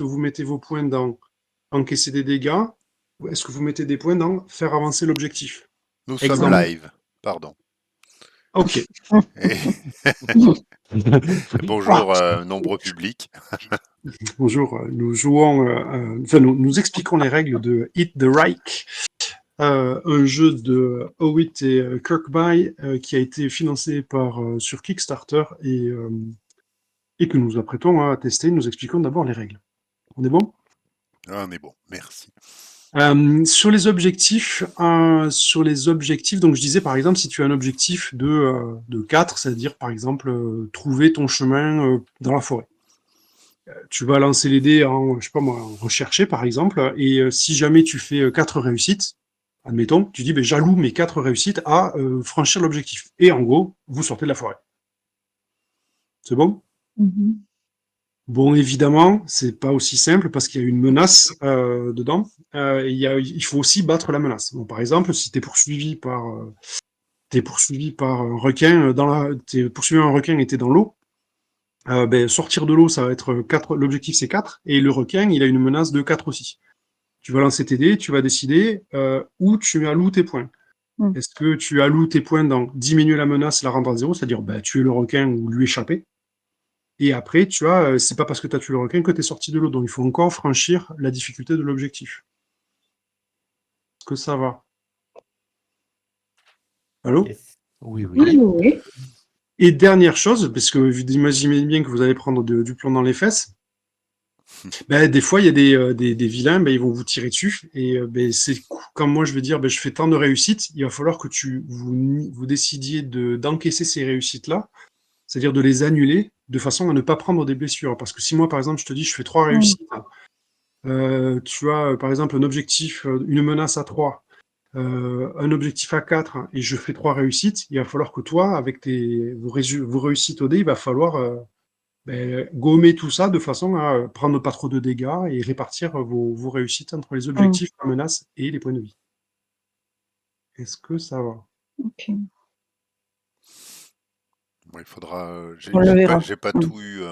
vous mettez vos points dans encaisser des dégâts ou est-ce que vous mettez des points dans faire avancer l'objectif? Nous sommes Exemple. live, pardon. Ok. Et Ah, bonjour, nombreux public. bonjour, nous jouons, nous expliquons les règles de Hit the Reich, un jeu de Howitt et Kirkby qui a été financé sur Kickstarter et que nous apprêtons à tester. Nous expliquons d'abord les règles. On est bon? Ah, on est bon, merci. Sur les objectifs, donc je disais par exemple, si tu as un objectif de 4, c'est-à-dire par exemple trouver ton chemin dans la forêt. Tu vas lancer les dés je sais pas moi, en rechercher par exemple, et si jamais tu fais 4 réussites, admettons, tu dis ben, j'alloue mes 4 réussites à franchir l'objectif. Et en gros, vous sortez de la forêt. C'est bon? Bon, évidemment, c'est pas aussi simple parce qu'il y a une menace dedans. Il faut aussi battre la menace. Bon, par exemple, si tu es poursuivi par un requin t'es poursuivi par un requin et t'es dans l'eau, ben, sortir de l'eau, ça va être 4. L'objectif c'est 4 et le requin, il a une menace de 4 aussi. Tu vas lancer tes dés, tu vas décider où tu alloues tes points. Est-ce que tu alloues tes points dans diminuer la menace, la rendre à 0, c'est-à-dire ben, tuer le requin ou lui échapper? Et après, tu vois, c'est pas parce que tu as tué le requin que tu es sorti de l'eau. Donc il faut encore franchir la difficulté de l'objectif. Est-ce que ça va? Allô? Yes. Oui. Et dernière chose, parce que vous imaginez bien que vous allez prendre du plomb dans les fesses, ben, des fois, il y a des vilains, ben, ils vont vous tirer dessus. Et ben, comme moi, je vais dire, ben, je fais tant de réussites, il va falloir que vous décidiez d'encaisser ces réussites-là, c'est-à-dire de les annuler, de façon à ne pas prendre des blessures. Parce que si moi, par exemple, je te dis, je fais 3 réussites, tu as, par exemple, un objectif, une menace à 3, un objectif à 4, hein, et je fais 3 réussites, il va falloir que toi, avec vos réussites au dé, il va falloir gommer tout ça de façon à prendre pas trop de dégâts et répartir vos réussites entre les objectifs, la menace et les points de vie. Est-ce que ça va? Ok. Bon, il faudra. On le verra. J'ai pas tout eu.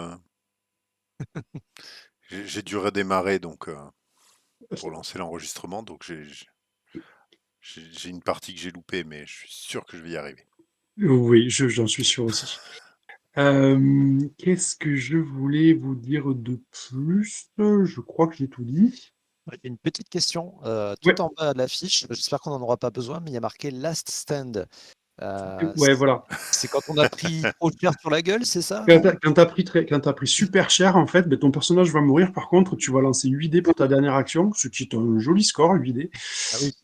J'ai dû redémarrer donc pour lancer l'enregistrement, donc j'ai une partie que j'ai loupée, mais je suis sûr que je vais y arriver. Oui, j'en suis sûr aussi. Qu'est-ce que je voulais vous dire de plus? Je crois que j'ai tout dit. Une petite question, Ouais, tout en bas de l'affiche, j'espère qu'on n'en aura pas besoin, mais il y a marqué Last Stand. ouais, voilà. C'est quand on a pris trop cher sur la gueule, c'est ça? Quand t'as pris super cher, en fait, ben, ton personnage va mourir. Par contre, tu vas lancer 8 dés pour ta dernière action, ce qui est un joli score, 8 dés. Ah oui.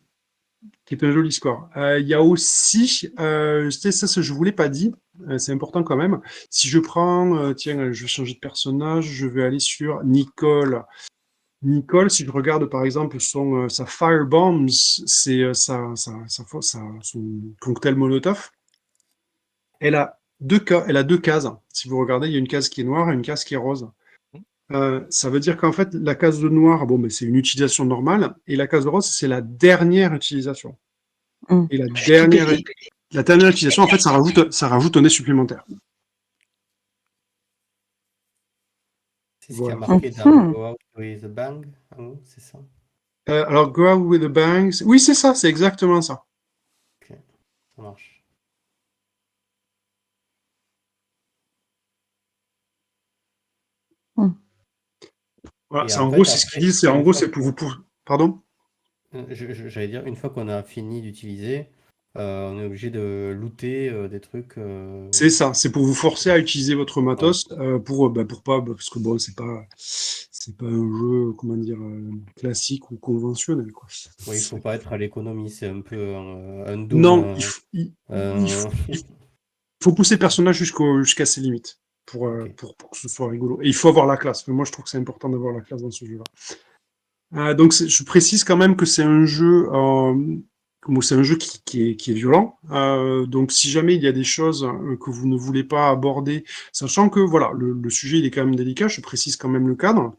Qui est un joli score. Il y a aussi, ça, je ne vous l'ai pas dit, c'est important quand même. Si je prends, tiens, je vais changer de personnage, je vais aller sur Nicole. Nicole, si je regarde par exemple sa Firebombs, c'est son cocktail Molotov. Elle a elle a deux cases. Si vous regardez, il y a une case qui est noire et une case qui est rose. Ça veut dire qu'en fait, la case de noir, bon, mais c'est une utilisation normale, et la case de rose, c'est la dernière utilisation. Et la dernière utilisation, en fait, ça rajoute un dé supplémentaire. C'est ce qui a Voilà. marqué dans Go Out with a Bang, c'est ça? Alors, Go Out with a Bang, oui, c'est ça, c'est exactement ça. Ok, ça marche. Voilà, Et en en gros, fait, c'est ce après, qu'ils disent, c'est en gros, c'est pour vous. Pardon? j'allais dire, une fois qu'on a fini d'utiliser, on est obligé de looter des trucs. C'est ça, c'est pour vous forcer à utiliser votre Ouais. matos pour pas, parce que bon, c'est pas un jeu, comment dire, classique ou conventionnel, quoi. Ouais, il faut pas être à l'économie, c'est un peu un Doom. Non, il faut pousser le personnage jusqu'à ses limites Ok. pour que ce soit rigolo. Et il faut avoir la classe. Moi, je trouve que c'est important d'avoir la classe dans ce jeu-là. Donc, je précise quand même que c'est un jeu, qui est violent. Donc, si jamais il y a des choses que vous ne voulez pas aborder, sachant que voilà, le sujet il est quand même délicat, je précise quand même le cadre.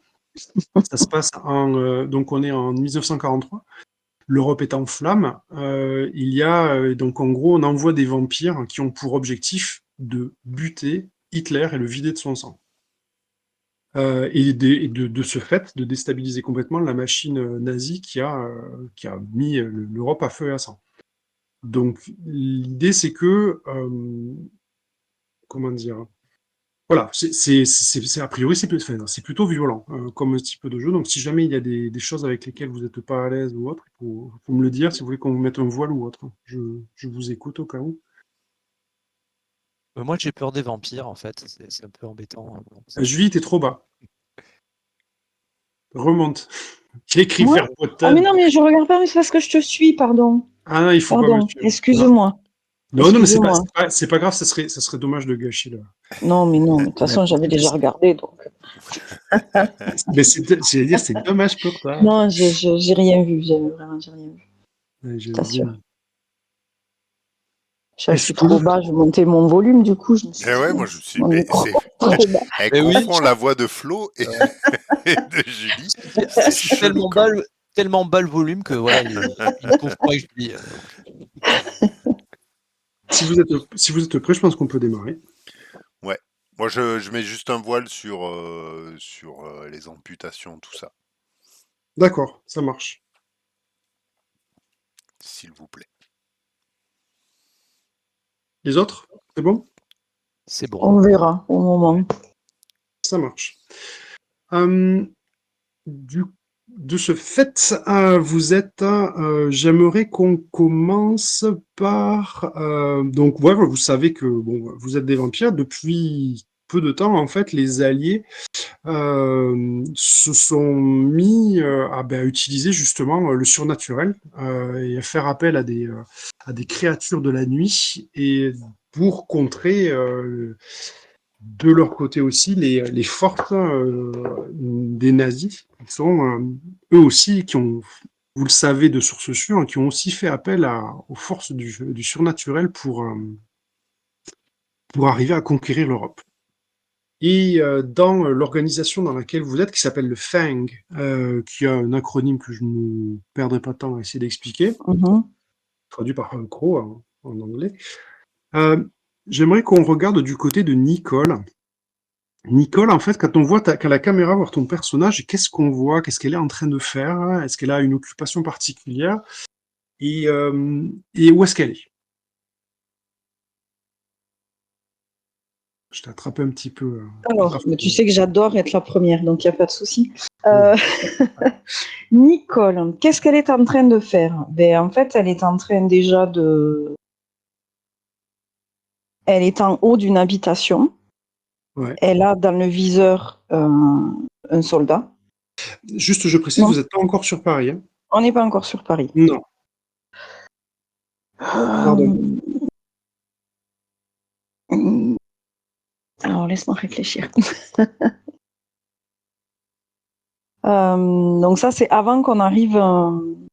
Ça se passe donc on est en 1943. L'Europe est en flammes. Il y a donc en gros, on envoie des vampires qui ont pour objectif de buter Hitler et le vider de son sang. et de ce fait, de déstabiliser complètement la machine nazie qui a mis l'Europe à feu et à sang. Donc, l'idée, c'est que, comment dire, voilà, a priori, c'est plutôt violent comme type de jeu. Donc, si jamais il y a des choses avec lesquelles vous n'êtes pas à l'aise ou autre, il faut me le dire si vous voulez qu'on vous mette un voile ou autre. Je vous écoute au cas où. Moi, j'ai peur des vampires, en fait. C'est un peu embêtant. Julie, t'es trop bas. Remonte. J'ai écrit Moi? vers Ah, mais Bretagne. non, mais je regarde pas, mais c'est parce que je te suis, pardon. Ah non, il faut pas me Pardon, suivre. Non, excuse-moi. non, mais c'est pas, Excuse-moi. c'est pas, c'est pas grave, ça serait dommage de gâcher là. Non, mais non, mais de toute façon, j'avais déjà regardé, donc. Mais j'allais dire, c'est dommage pour toi. Non, j'ai rien vu, j'ai rien vu. Ouais, Je t'assure. bien. Je Est-ce suis que- trop bas, je montais mon volume, du coup, je me suis Eh ouais, dit, moi je suis. mon Mais micro, c'est. trop bas. Elle Mais oui. confond la voix de Flo et, et de Julie. C'est C'est chelou. Quand même. tellement bas le volume que voilà, il trouve pas que je dis. si vous êtes prêts, je pense qu'on peut démarrer. Ouais. Moi je mets juste un voile sur les amputations, tout ça, D'accord, ça marche. s'il vous plaît. Les autres, c'est bon? C'est bon. On verra au moment. Ça marche. De ce fait, j'aimerais qu'on commence par. Donc, ouais, vous savez que bon, vous êtes des vampires. Depuis peu de temps, en fait, les Alliés se sont mis à utiliser justement le surnaturel et à faire appel à des créatures de la nuit et pour contrer de leur côté aussi les forces des nazis qui sont eux aussi vous le savez de sources sûres, qui ont aussi fait appel aux forces du surnaturel pour arriver à conquérir l'Europe. Et dans l'organisation dans laquelle vous êtes, qui s'appelle le FANG, qui a un acronyme que je ne perdrai pas de temps à essayer d'expliquer, Mhm. traduit par CRO en anglais, euh, j'aimerais qu'on regarde du côté de Nicole. Nicole, en fait, quand la caméra voit ton personnage, qu'est-ce qu'on voit? Qu'est-ce qu'elle est en train de faire? Est-ce qu'elle a une occupation particulière? Et où est-ce qu'elle est? Je t'ai attrapé un petit peu. Alors, mais tu sais que j'adore être la première, donc il n'y a pas de souci. Oui. Nicole, qu'est-ce qu'elle est en train de faire? Ben, en fait, elle est en train déjà de... Elle est en haut d'une habitation. Ouais. Elle a dans le viseur un soldat. Juste, je précise, Non. vous n'êtes pas encore sur Paris, hein? On n'est pas encore sur Paris. Non. Pardon. Alors, laisse-moi réfléchir. Donc ça, c'est avant qu'on arrive...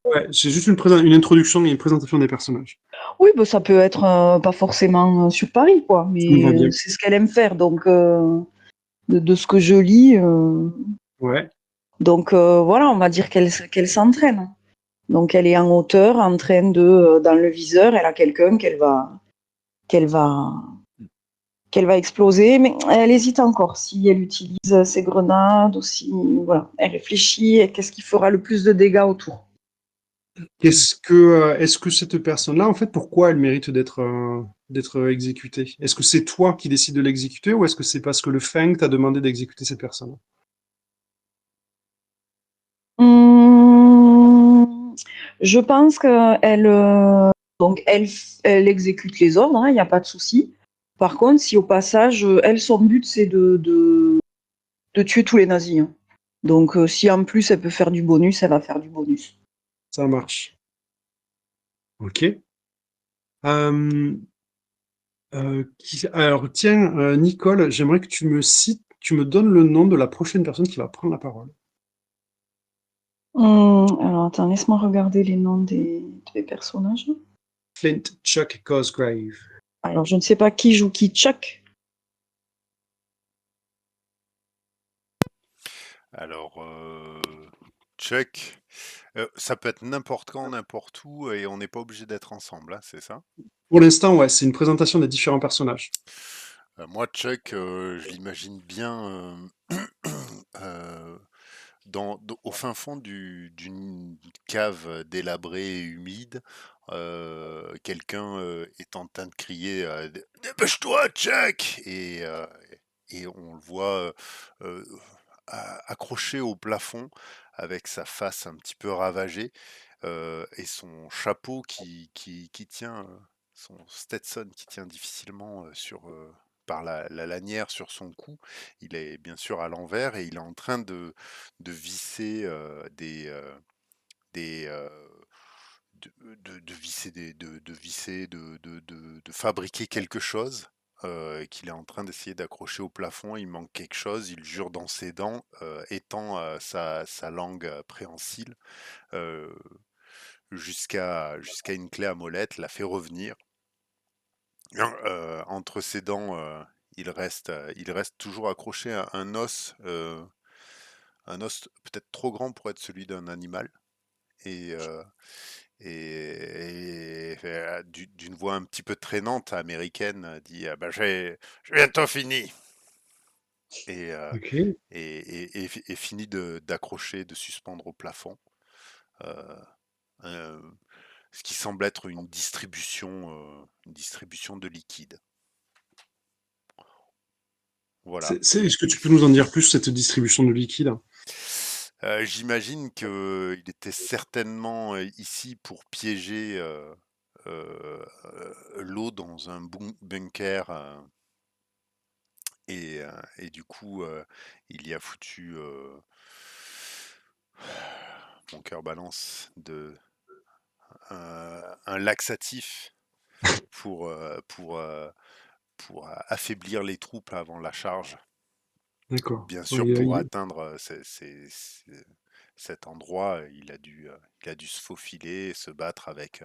Ouais, c'est juste une introduction et une présentation des personnages. Oui, bah, ça peut être pas forcément sur Paris, quoi, Ça me va bien. mais c'est ce qu'elle aime faire, donc de ce que je lis. Ouais. Donc voilà, on va dire qu'elle s'entraîne. Donc elle est en hauteur, en train de... dans le viseur, elle a quelqu'un qu'elle va exploser, mais elle hésite encore si elle utilise ses grenades ou si... Voilà, elle réfléchit et qu'est-ce qui fera le plus de dégâts autour. Est-ce que cette personne-là, en fait, pourquoi elle mérite d'être exécutée? Est-ce que c'est toi qui décides de l'exécuter ou est-ce que c'est parce que le Feng t'a demandé d'exécuter cette personne? Je pense qu'elle donc elle exécute les ordres, hein, il n'y a pas de souci. Par contre, si au passage, elle, son but, c'est de tuer tous les nazis, hein. Donc, si en plus elle peut faire du bonus, elle va faire du bonus. Ça marche. Ok. Euh, alors, tiens, Nicole, j'aimerais que tu me donnes le nom de la prochaine personne qui va prendre la parole. Alors, attends, laisse-moi regarder les noms des personnages. Flint Chuck Cosgrave. Alors, je ne sais pas qui joue qui. Chuck. Alors, Chuck, ça peut être n'importe quand, n'importe où, et on n'est pas obligé d'être ensemble, hein, c'est ça? Pour l'instant, ouais, c'est une présentation des différents personnages. Moi, Chuck, je l'imagine bien euh, au fin fond d'une cave délabrée et humide, quelqu'un est en train de crier Dépêche-toi, Jack! Et on le voit euh, accroché au plafond avec sa face un petit peu ravagée et son chapeau qui tient, son Stetson qui tient difficilement par la lanière sur son cou. Il est bien sûr à l'envers et il est en train de visser des de visser de visser, de fabriquer quelque chose qu'il est en train d'essayer d'accrocher au plafond. Il manque quelque chose, il jure dans ses dents, étend sa langue préhensile euh, jusqu'à une clé à molette, la fait revenir. Entre ses dents, il reste toujours accroché à un os peut-être trop grand pour être celui d'un animal. Et, d'une voix un petit peu traînante américaine, dit bah, j'ai bientôt fini. Et, Ok. et finit d'accrocher, de suspendre au plafond. Euh, euh, Ce qui semble être une distribution de liquide. Voilà. Est-ce que tu peux nous en dire plus sur cette distribution de liquide? J'imagine qu'il était certainement ici pour piéger l'eau dans un bunker et du coup il y a foutu mon cœur balance un laxatif pour, euh, pour, euh, pour affaiblir les troupes avant la charge. D'accord. Bien Ouais, sûr, pour atteindre cet endroit, il a dû se faufiler et se battre avec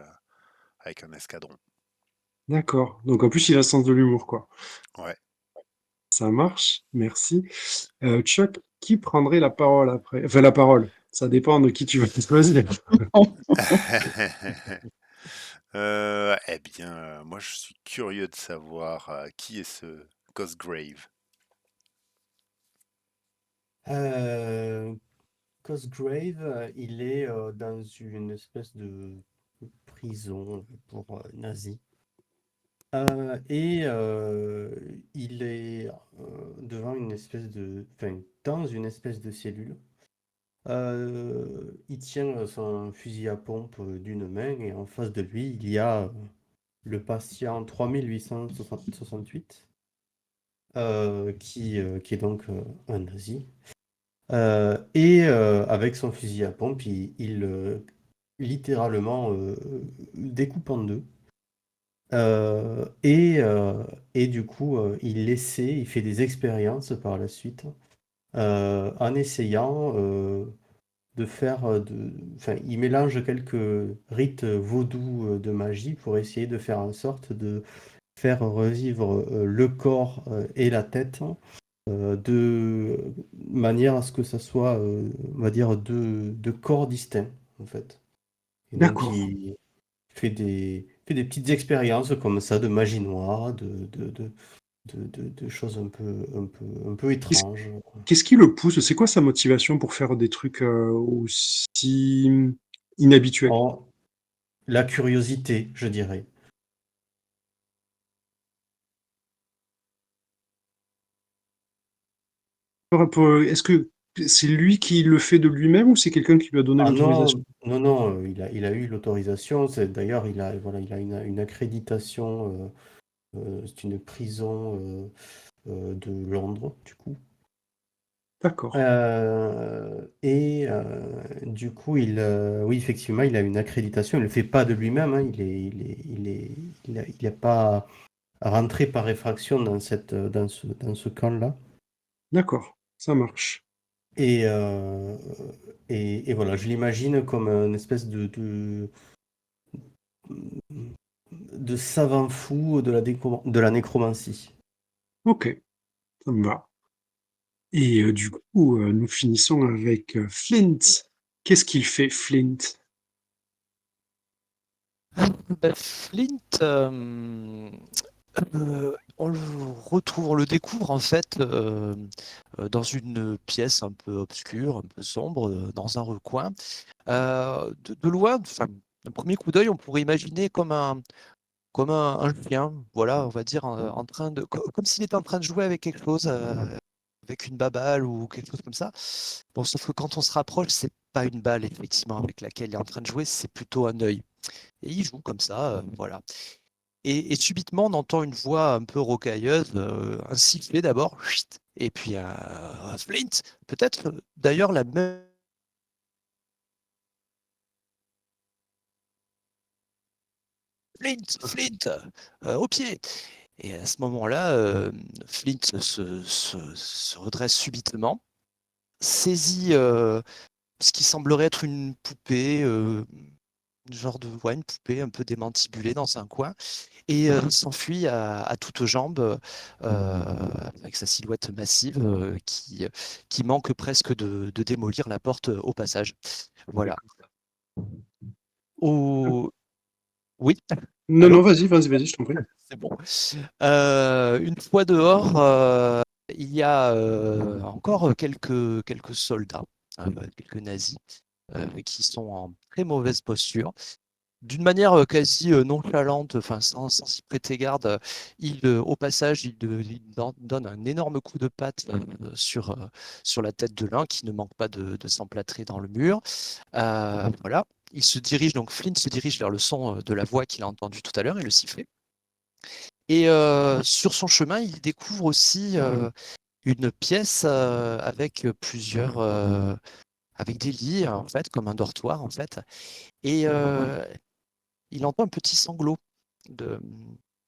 un escadron. D'accord. Donc en plus, il a le sens de l'humour, quoi. Ouais. Ça marche, merci. Chuck, qui prendrait la parole après? Enfin, la parole. Ça dépend de qui tu vas choisir. Eh bien, moi, je suis curieux de savoir qui est ce Cosgrave. Euh, Cosgrave, il est dans une espèce de prison pour nazis. Il est devant une espèce de, enfin, dans une espèce de cellule. Il tient son fusil à pompe d'une main et en face de lui, il y a le patient 3868 qui est donc un nazi. Avec son fusil à pompe, il littéralement découpe en deux. Euh, et, euh, et du coup, il fait des expériences par la suite en essayant de faire enfin, il mélange quelques rites vaudous de magie pour essayer de faire en sorte de faire revivre le corps et la tête de manière à ce que ça soit, on va dire, deux corps distincts, en fait. Et donc, D'accord. il fait des petites expériences comme ça de magie noire, de choses un peu Qu'est-ce étranges. qu'est-ce qui le pousse? C'est quoi sa motivation pour faire des trucs aussi inhabituels? En, la curiosité, je dirais. Est-ce que c'est lui qui le fait de lui-même ou c'est quelqu'un qui lui a donné Ah l'autorisation? non, non, non, il a eu l'autorisation. D'ailleurs, voilà, il a une accréditation. C'est une prison de Londres, du coup. D'accord. Du coup, oui, effectivement, il a une accréditation. Il ne le fait pas de lui-même, hein. Il n'est pas rentré par effraction dans ce camp-là. D'accord. Ça marche. Et, euh, et voilà, je l'imagine comme une espèce de savant fou de la nécromancie. Ok. Ça me va. Et du coup, nous finissons avec Flint. Qu'est-ce qu'il fait, Flint? Flint, On le retrouve, on le découvre en fait dans une pièce un peu obscure, un peu sombre, dans un recoin. De loin, enfin, d'un premier coup d'œil, on pourrait imaginer comme un chien, voilà, on va dire, en train de, comme s'il était en train de jouer avec quelque chose, avec une baballe ou quelque chose comme ça. Bon, sauf que quand on se rapproche, c'est pas une balle, effectivement, avec laquelle il est en train de jouer, c'est plutôt un œil. Et il joue comme ça, voilà. Et subitement, on entend une voix un peu rocailleuse, un sifflet d'abord, chut, et puis un Flint, peut-être d'ailleurs la même. Flint, Flint, au pied. Et à ce moment-là, Flint se redresse subitement, saisit ce qui semblerait être une poupée, genre de, ouais, une poupée un peu démantibulée dans un coin, et s'enfuit à toutes jambes avec sa silhouette massive qui manque presque de démolir la porte au passage. Voilà. Au... Oui, Non, allô? non, vas-y, je t'en prie. C'est bon. Une fois dehors, il y a encore quelques soldats, quelques nazis, qui sont en très mauvaise posture. D'une manière quasi nonchalante, enfin sans y prêter garde, au passage, il donne un énorme coup de patte sur la tête de l'un qui ne manque pas de s'emplâtrer dans le mur. Voilà. Il se dirige, donc Flynn se dirige vers le son de la voix qu'il a entendue tout à l'heure et le sifflet. Et sur son chemin, il découvre aussi une pièce avec avec des lits en fait, comme un dortoir en fait. Et il entend un petit sanglot de,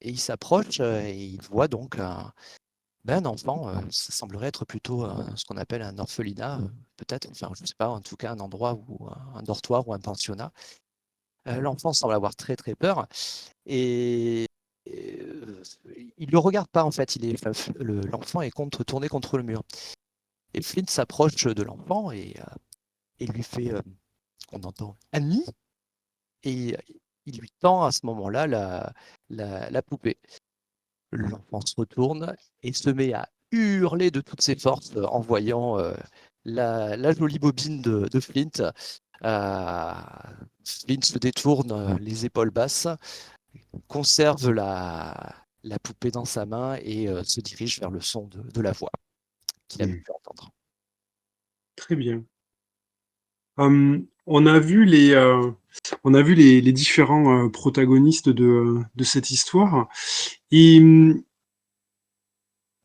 et il s'approche et il voit donc un enfant. Ça semblerait être plutôt ce qu'on appelle un orphelinat, peut-être. Enfin, je ne sais pas, en tout cas un endroit où un dortoir ou un pensionnat. L'enfant semble avoir très très peur et il le regarde pas en fait. Enfin, l'enfant est tourné contre le mur. Et Flint s'approche de l'enfant et lui fait, on entend Annie, et il lui tend à ce moment-là la poupée. L'enfant se retourne et se met à hurler de toutes ses forces en voyant la jolie bobine de Flint. Euh, Flint se détourne les épaules basses, conserve la poupée dans sa main et se dirige vers le son de la voix qu'il avait pu entendre. Très bien. On a vu les différents protagonistes de cette histoire. Et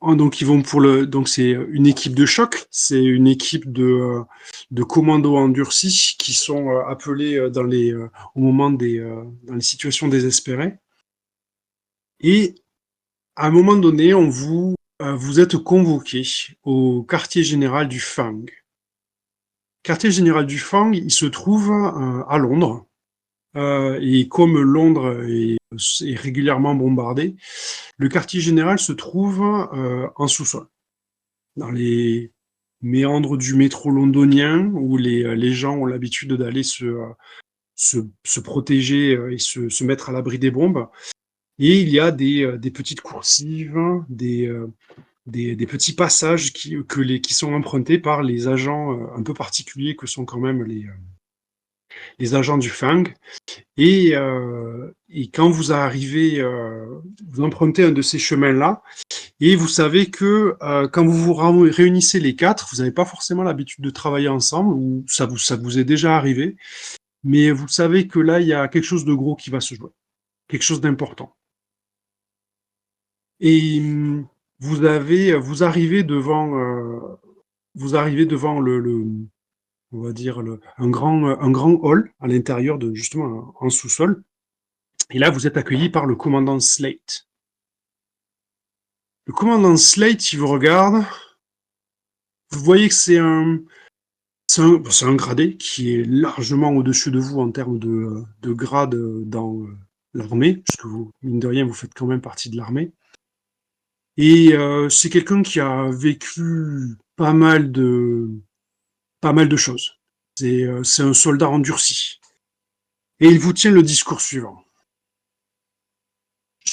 donc ils vont donc c'est une équipe de choc, c'est une équipe de commandos endurcis qui sont appelés au moment dans les situations désespérées. Et à un moment donné, vous êtes convoqué au quartier général du Fang. Quartier général du Fang, il se trouve à Londres. Et comme Londres est régulièrement bombardé, le quartier général se trouve en sous-sol, dans les méandres du métro londonien, où les gens ont l'habitude d'aller se protéger et se mettre à l'abri des bombes. Et il y a des petites coursives, des petits passages qui sont empruntés par les agents un peu particuliers que sont quand même les agents du Fang. Et quand vous arrivez, vous empruntez un de ces chemins-là, et vous savez que quand vous vous réunissez les quatre, vous n'avez pas forcément l'habitude de travailler ensemble, ou ça vous est déjà arrivé, mais vous savez que là, il y a quelque chose de gros qui va se jouer, quelque chose d'important. Et vous arrivez devant on va dire un grand hall à l'intérieur de justement en sous-sol. Et là, vous êtes accueilli par le commandant Slate. Le commandant Slate, il vous regarde. Vous voyez que c'est un gradé qui est largement au-dessus de vous en termes de grade dans l'armée, puisque vous, mine de rien, vous faites quand même partie de l'armée. Et c'est quelqu'un qui a vécu pas mal de choses. C'est un soldat endurci. Et il vous tient le discours suivant.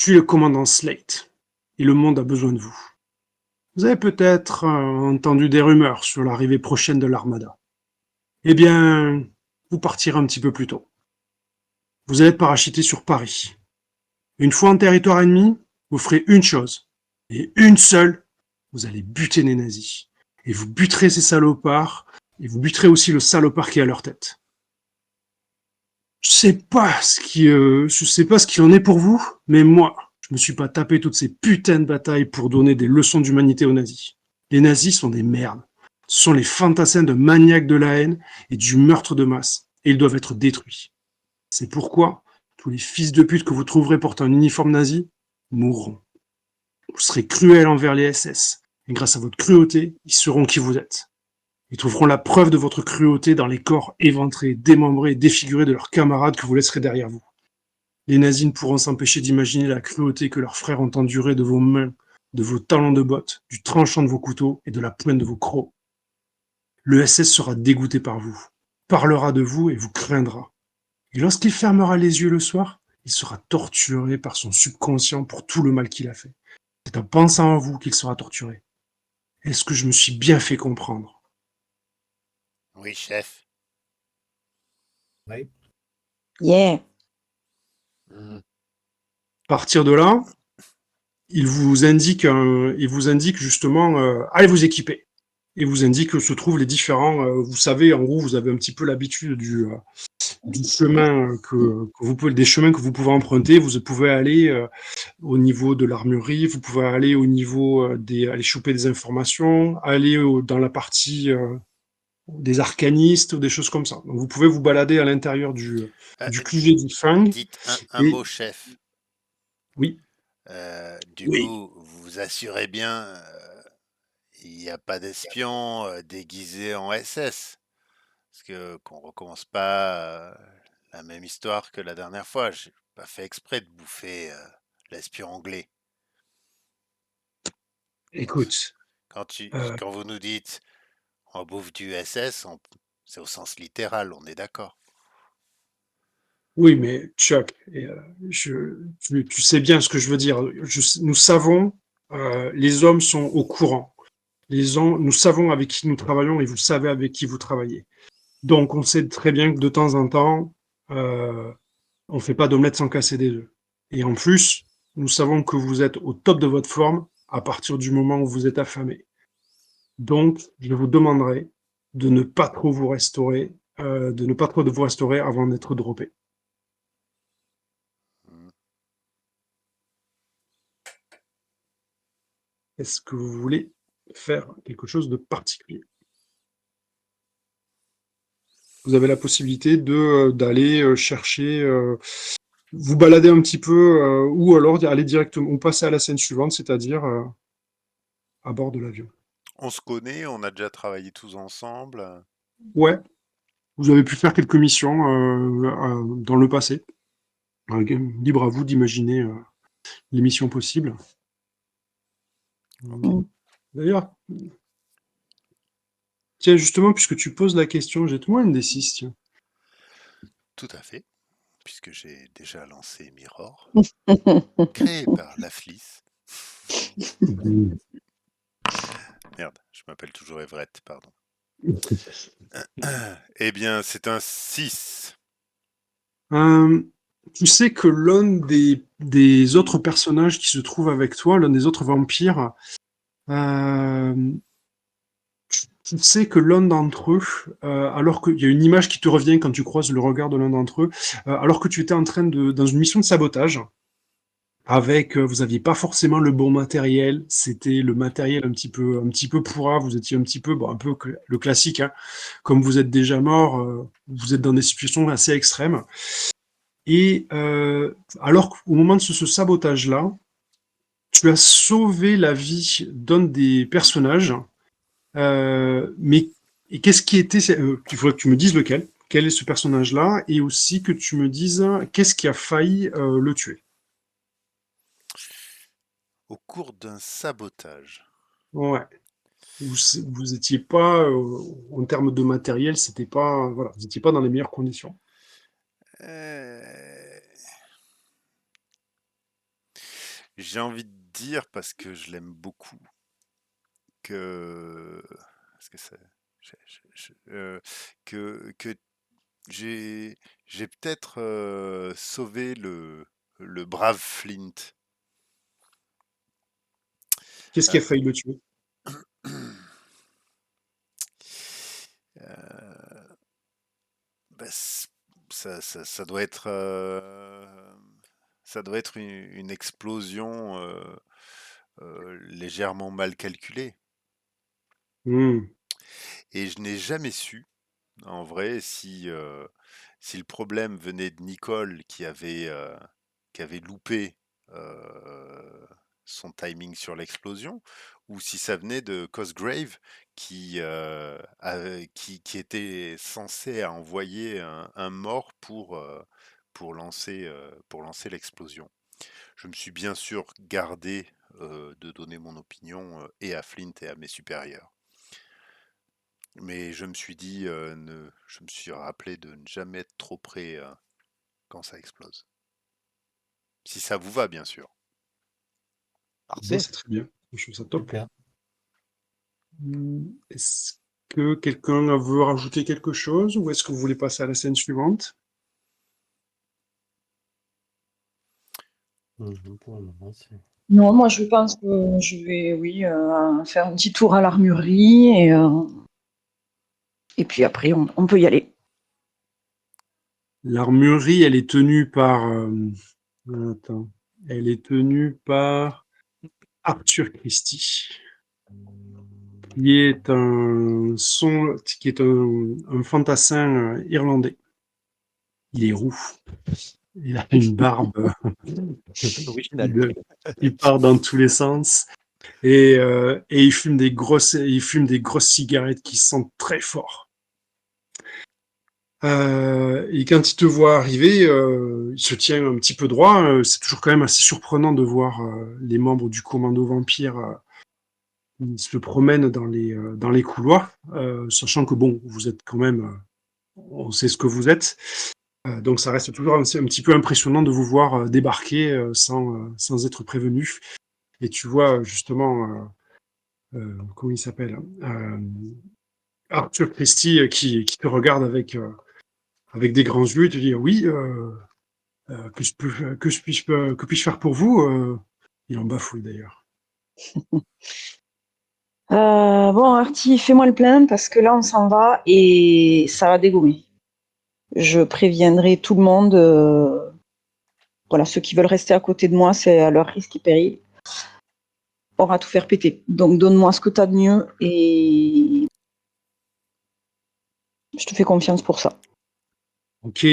suis le commandant Slate, et le monde a besoin de vous. Vous avez peut-être entendu des rumeurs sur l'arrivée prochaine de l'Armada. Eh bien, vous partirez un petit peu plus tôt. Vous allez être parachuté sur Paris. Une fois en territoire ennemi, vous ferez une chose, et une seule, vous allez buter les nazis. Et vous buterez ces salopards, et vous buterez aussi le salopard qui est à leur tête. Je sais pas ce qu'il en est pour vous, mais moi, je me suis pas tapé toutes ces putains de batailles pour donner des leçons d'humanité aux nazis. Les nazis sont des merdes. Ce sont les fantassins de maniaques de la haine et du meurtre de masse, et ils doivent être détruits. C'est pourquoi tous les fils de pute que vous trouverez portant un uniforme nazi mourront. Vous serez cruel envers les SS, et grâce à votre cruauté, ils sauront qui vous êtes. Ils trouveront la preuve de votre cruauté dans les corps éventrés, démembrés et défigurés de leurs camarades que vous laisserez derrière vous. Les nazis ne pourront s'empêcher d'imaginer la cruauté que leurs frères ont endurée de vos mains, de vos talons de bottes, du tranchant de vos couteaux et de la pointe de vos crocs. Le SS sera dégoûté par vous, parlera de vous et vous craindra. Et lorsqu'il fermera les yeux le soir, il sera torturé par son subconscient pour tout le mal qu'il a fait. C'est en pensant à vous qu'il sera torturé. Est-ce que je me suis bien fait comprendre? Oui, chef. Ouais. Yeah. Mhm. À partir de là, il vous indique justement, allez vous équiper. Et vous indique où se trouvent les différents, vous savez, en gros, vous avez un petit peu l'habitude du chemin des chemins que vous pouvez emprunter. Vous pouvez aller au niveau de l'armurerie, vous pouvez aller au niveau aller choper des informations, aller dans la partie des arcanistes ou des choses comme ça. Donc vous pouvez vous balader à l'intérieur du QG du Fang. Dites un Et mot, chef. oui, Du oui. coup, vous vous assurez bien, il n'y a pas d'espion déguisé en SS. Parce que qu'on recommence pas la même histoire que la dernière fois. J'ai pas fait exprès de bouffer l'espion anglais. Écoute, Quand vous nous dites on bouffe du SS, c'est au sens littéral, on est d'accord. oui, mais Chuck, tu sais bien ce que je veux dire. Nous savons, les hommes sont au courant. Nous savons avec qui nous travaillons et vous savez avec qui vous travaillez. Donc, on sait très bien que de temps en temps, on ne fait pas d'omelette sans casser des œufs. Et en plus, nous savons que vous êtes au top de votre forme à partir du moment où vous êtes affamé. Donc, je vous demanderai de ne pas trop vous restaurer, avant d'être droppé. Hmm. Est-ce que vous voulez faire quelque chose de particulier? Vous avez la possibilité d'aller chercher, vous balader un petit peu, ou alors aller directement, ou passer à la scène suivante, c'est-à-dire à bord de l'avion. On se connaît, on a déjà travaillé tous ensemble. Ouais, vous avez pu faire quelques missions dans le passé. Libre à vous d'imaginer les missions possibles. Mm. D'ailleurs, tiens, justement, puisque tu poses la question, jette-moi une des 6, tiens. Tout à fait, puisque j'ai déjà lancé Mirror, créé par Laflis. Merde, je m'appelle toujours Everett, pardon. Eh bien, c'est un 6. Tu sais que l'un des autres personnages qui se trouve avec toi, l'un des autres vampires, tu sais que l'un d'entre eux, alors qu'il y a une image qui te revient quand tu croises le regard de l'un d'entre eux, alors que tu étais dans une mission de sabotage, vous aviez pas forcément le bon matériel, c'était le matériel un petit peu pourra, vous étiez un petit peu, bon, un peu le classique, hein, comme vous êtes déjà mort, vous êtes dans des situations assez extrêmes. Et alors qu'au moment de ce sabotage-là, tu as sauvé la vie d'un des personnages, mais et qu'est-ce qui était, il faudrait que tu me dises lequel, quel est ce personnage-là, et aussi que tu me dises qu'est-ce qui a failli le tuer. Au cours d'un sabotage. Ouais. Vous étiez pas, en termes de matériel, c'était pas, voilà, vous étiez pas dans les meilleures conditions. Euh, j'ai envie de dire, parce que je l'aime beaucoup, que... Parce que c'est... que j'ai peut-être sauvé le brave Flint. Qu'est-ce qui a Euh, failli le tuer? euh, bah, ça doit être une explosion légèrement mal calculée. Hmm. Et je n'ai jamais su, en vrai, si le problème venait de Nicole qui avait loupé euh, son timing sur l'explosion, ou si ça venait de Cosgrave qui était censé envoyer un mort pour lancer l'explosion. Je me suis bien sûr gardé de donner mon opinion et à Flint et à mes supérieurs. Mais je me suis dit, je me suis rappelé de ne jamais être trop près quand ça explose. Si ça vous va, bien sûr. Moi, Parfait. c'est très bien. Je trouve ça top. Super. Est-ce que quelqu'un veut rajouter quelque chose ou est-ce que vous voulez passer à la scène suivante? Pour le moment, c'est... Non, moi je pense que je vais, oui, faire un petit tour à l'armurerie et puis après on peut y aller. L'armurerie, elle est tenue par... attends. Elle est tenue par Arthur Christie, qui est un fantassin irlandais. Il est roux. Il a une barbe. Original. Il part dans tous les sens. Et il fume des grosses cigarettes qui sentent très fort. Et quand il te voit arriver, il se tient un petit peu droit. C'est toujours quand même assez surprenant de voir les membres du commando vampire ils se promènent dans les couloirs, sachant que bon, vous êtes quand même, on sait ce que vous êtes. Donc ça reste toujours un petit peu impressionnant de vous voir débarquer sans être prévenu. Et tu vois justement, comment il s'appelle, Arthur Christie qui te regarde avec des grands yeux et te dit oui, que puis-je faire pour vous Il en bafouille d'ailleurs. Bon, Artie, fais-moi le plein parce que là on s'en va et ça va dégommer. Je préviendrai tout le monde. Voilà, ceux qui veulent rester à côté de moi, c'est à leur risque et péril. On va tout faire péter. Donc donne-moi ce que tu as de mieux et je te fais confiance pour ça. Ok,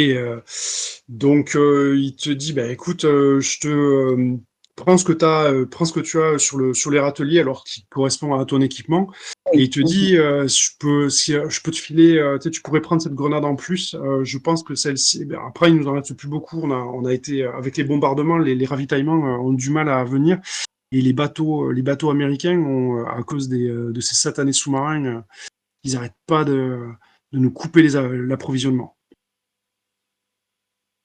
donc il te dit, bah écoute, je te prends ce que prends ce que tu as sur les râteliers, alors qui correspond à ton équipement, et Oui. il te dit, si je peux te filer, tu pourrais prendre cette grenade en plus. Je pense que celle-ci, ben, après il nous en reste plus beaucoup. On a été avec les bombardements, les ravitaillements ont du mal à venir, et les bateaux américains ont, à cause de ces satanés sous-marins, ils n'arrêtent pas de nous couper l'approvisionnement.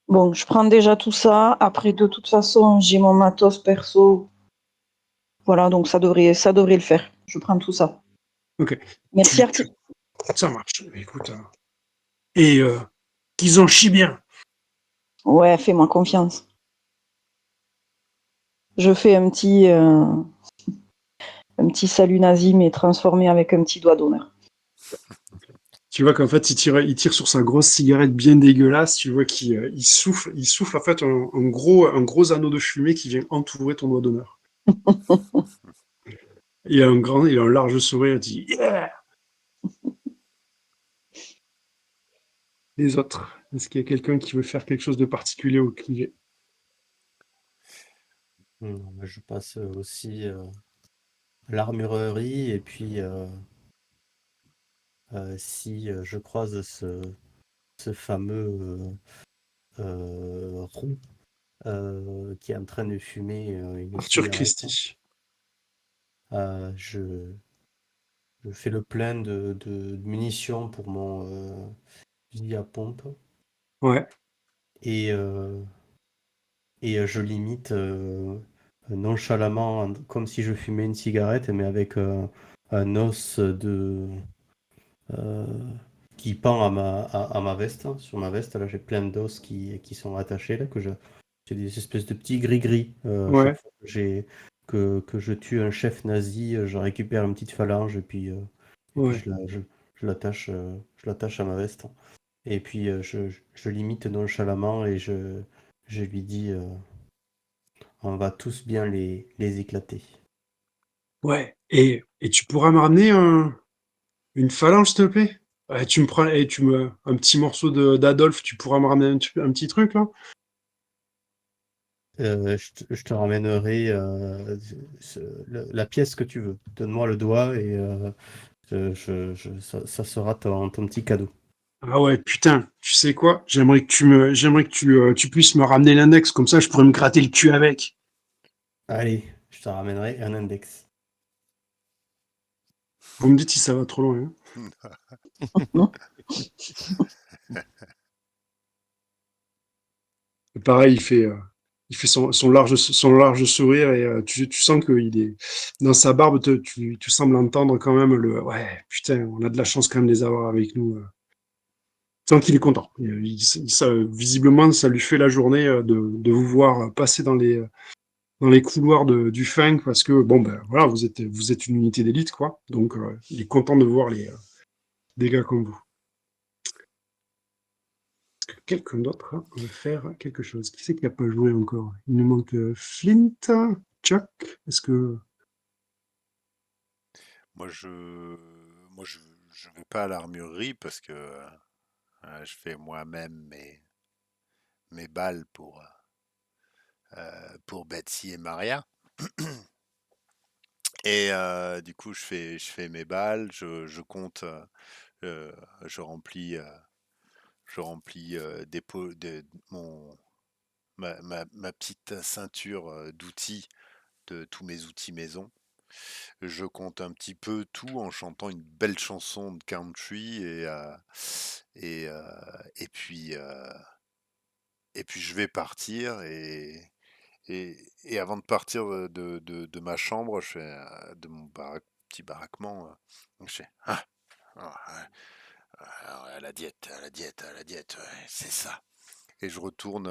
Bon, je prends déjà tout ça. Après, de toute façon, j'ai mon matos perso. Voilà, donc ça devrait le faire. Je prends tout ça. Ok. Merci, Artie. Ça marche. Écoute, et qu'ils en chient bien. Ouais, fais-moi confiance. Je fais un petit salut nazi, mais transformé avec un petit doigt d'honneur. Tu vois qu'en fait, il tire sur sa grosse cigarette bien dégueulasse. Tu vois il souffle en fait un gros anneau de fumée qui vient entourer ton doigt d'honneur. Il a un large sourire. Il dit Yeah. Les autres, est-ce qu'il y a quelqu'un qui veut faire quelque chose de particulier au sujet? Je passe aussi à l'armurerie et puis si je croise ce fameux roux qui est en train de fumer une Arthur cigarette, Christie. je fais le plein de munitions pour mon fusil à pompe Ouais. et, je limite nonchalamment, comme si je fumais une cigarette, mais avec un os euh, qui pend à ma veste, hein. Sur ma veste, là, j'ai plein d'os qui sont attachés, là, j'ai des espèces de petits gris-gris. Chaque Ouais, fois que je tue un chef nazi, je récupère une petite phalange et puis ouais. je l'attache à ma veste. Et puis je l'imite nonchalamment et je lui dis on va tous bien les éclater. Ouais. Et tu pourras me ramener une phalange, s'il te plaît? Ouais, tu me prends un petit morceau d'Adolphe, tu pourras me ramener un petit truc là? Je te ramènerai la pièce que tu veux. Donne-moi le doigt et ça sera ton petit cadeau. Ah ouais, putain, tu sais quoi? J'aimerais que tu puisses me ramener l'index, comme ça je pourrais me gratter le cul avec. Allez, je te ramènerai un index. Vous me dites si ça va trop loin, hein. Et pareil, il fait son large sourire et tu sens qu'il est dans sa barbe, tu sembles entendre quand même ouais, putain, on a de la chance quand même de les avoir avec nous. Tu sens qu'il est content. Visiblement, ça lui fait la journée de vous voir passer dans les couloirs du Feng parce que, bon, ben voilà, vous êtes une unité d'élite, quoi. Donc, il est content de voir des gars comme vous. Quelqu'un d'autre veut faire quelque chose. Qui c'est qui n'a pas joué encore? Il nous manque Flint, Chuck. Est-ce que. Moi, je vais pas à l'armurerie parce que je fais moi-même mes balles pour Betsy et Maria. Et du coup, je fais mes balles, je compte, euh, je remplis, euh, je remplis ma petite ceinture d'outils de tous mes outils maison. Je compte un petit peu tout en chantant une belle chanson de country et, euh, et puis euh, et puis je vais partir et avant de partir de ma chambre, de mon petit baraquement, je fais à la diète, à la diète, à la diète, ouais, c'est ça. Et je retourne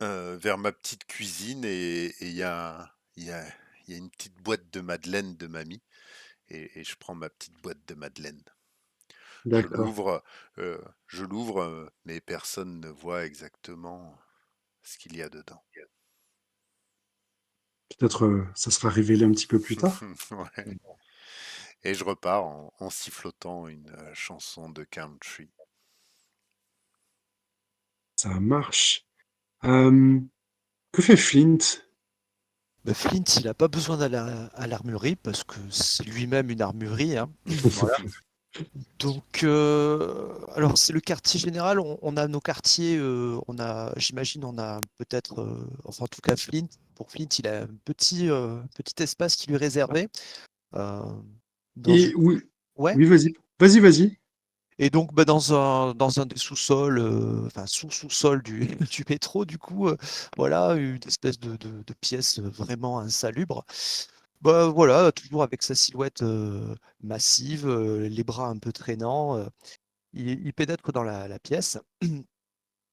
vers ma petite cuisine et il y a une petite boîte de madeleine de mamie et je prends ma petite boîte de madeleine. Je D'accord. l'ouvre, mais personne ne voit exactement ce qu'il y a dedans. Peut-être ça sera révélé un petit peu plus tard. Ouais. Et je repars en sifflotant une chanson de country. Ça marche. Euh, que fait Flint? Bah, Flint, il n'a pas besoin d'aller à l'armurerie parce que c'est lui-même une armurerie, hein. Voilà. Donc, alors c'est le quartier général. On a nos quartiers. J'imagine, on a peut-être, enfin en tout cas Flint. Pour Flint, il a un petit espace qui lui est réservé euh, dans une. Et oui, Ouais. oui, vas-y. Vas-y, vas-y. Et donc, bah, dans un des sous-sols, enfin sous-sous-sol du, du métro, du coup, voilà, une espèce de pièce vraiment insalubre. Bah, voilà, toujours avec sa silhouette massive, les bras un peu traînants, il pénètre dans la pièce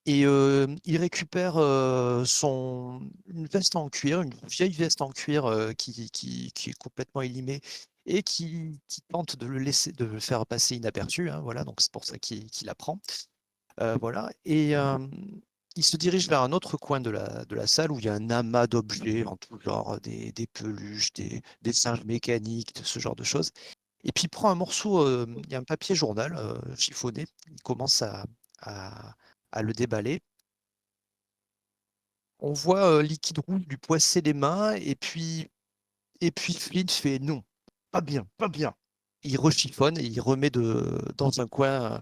et il récupère une veste en cuir, une vieille veste en cuir qui est complètement élimée et qui tente de le faire passer inaperçu, hein, voilà, donc c'est pour ça qu'il la prend. Voilà, et il se dirige vers un autre coin de la salle où il y a un amas d'objets en tout genre, des peluches, des singes mécaniques, ce genre de choses. Et puis il prend un morceau, il y a un papier journal chiffonné, il commence à, à le déballer. On voit Liquid Rouge lui poisser les mains et puis Flint fait non, pas bien, pas bien. Il rechiffonne et il remet dans un coin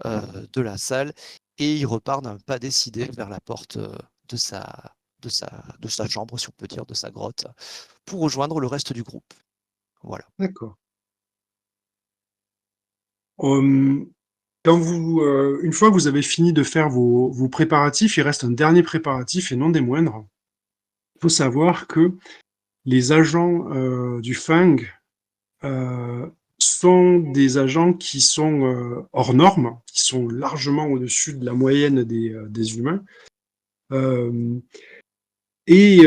de la salle et il repart d'un pas décidé vers la porte de de sa chambre, si on peut dire, de sa grotte, pour rejoindre le reste du groupe. Voilà. D'accord. Hum, une fois que vous avez fini de faire vos préparatifs, il reste un dernier préparatif et non des moindres. faut savoir que les agents du Fang sont des agents qui sont hors normes, qui sont largement au-dessus de la moyenne des humains. Et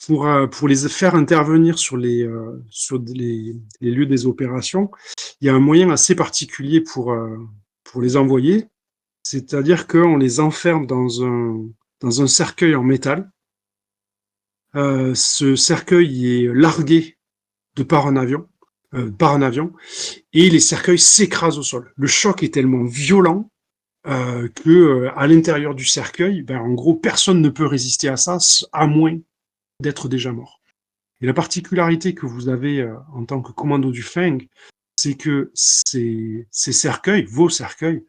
pour les faire intervenir sur les lieux des opérations, il y a un moyen assez particulier pour les envoyer, c'est-à-dire qu'on les enferme dans un cercueil en métal. Ce cercueil est largué par un avion, et les cercueils s'écrasent au sol. Le choc est tellement violent que à l'intérieur du cercueil, ben, en gros, personne ne peut résister à ça, à moins d'être déjà mort. Et la particularité que vous avez en tant que commando du Feng, c'est que ces cercueils, vos cercueils,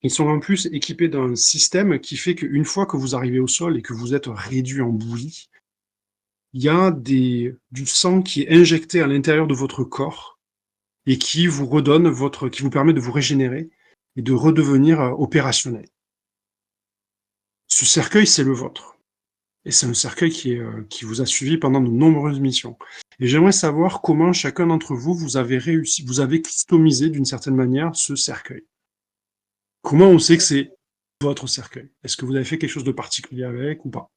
ils sont en plus équipés d'un système qui fait qu'une fois que vous arrivez au sol et que vous êtes réduit en bouillie, il y a du sang qui est injecté à l'intérieur de votre corps et qui vous qui vous permet de vous régénérer et de redevenir opérationnel. Ce cercueil, c'est le vôtre. Et c'est un cercueil qui vous a suivi pendant de nombreuses missions. Et j'aimerais savoir comment chacun d'entre vous, vous avez customisé d'une certaine manière ce cercueil. Comment on sait que c'est votre cercueil? Est-ce que vous avez fait quelque chose de particulier avec ou pas?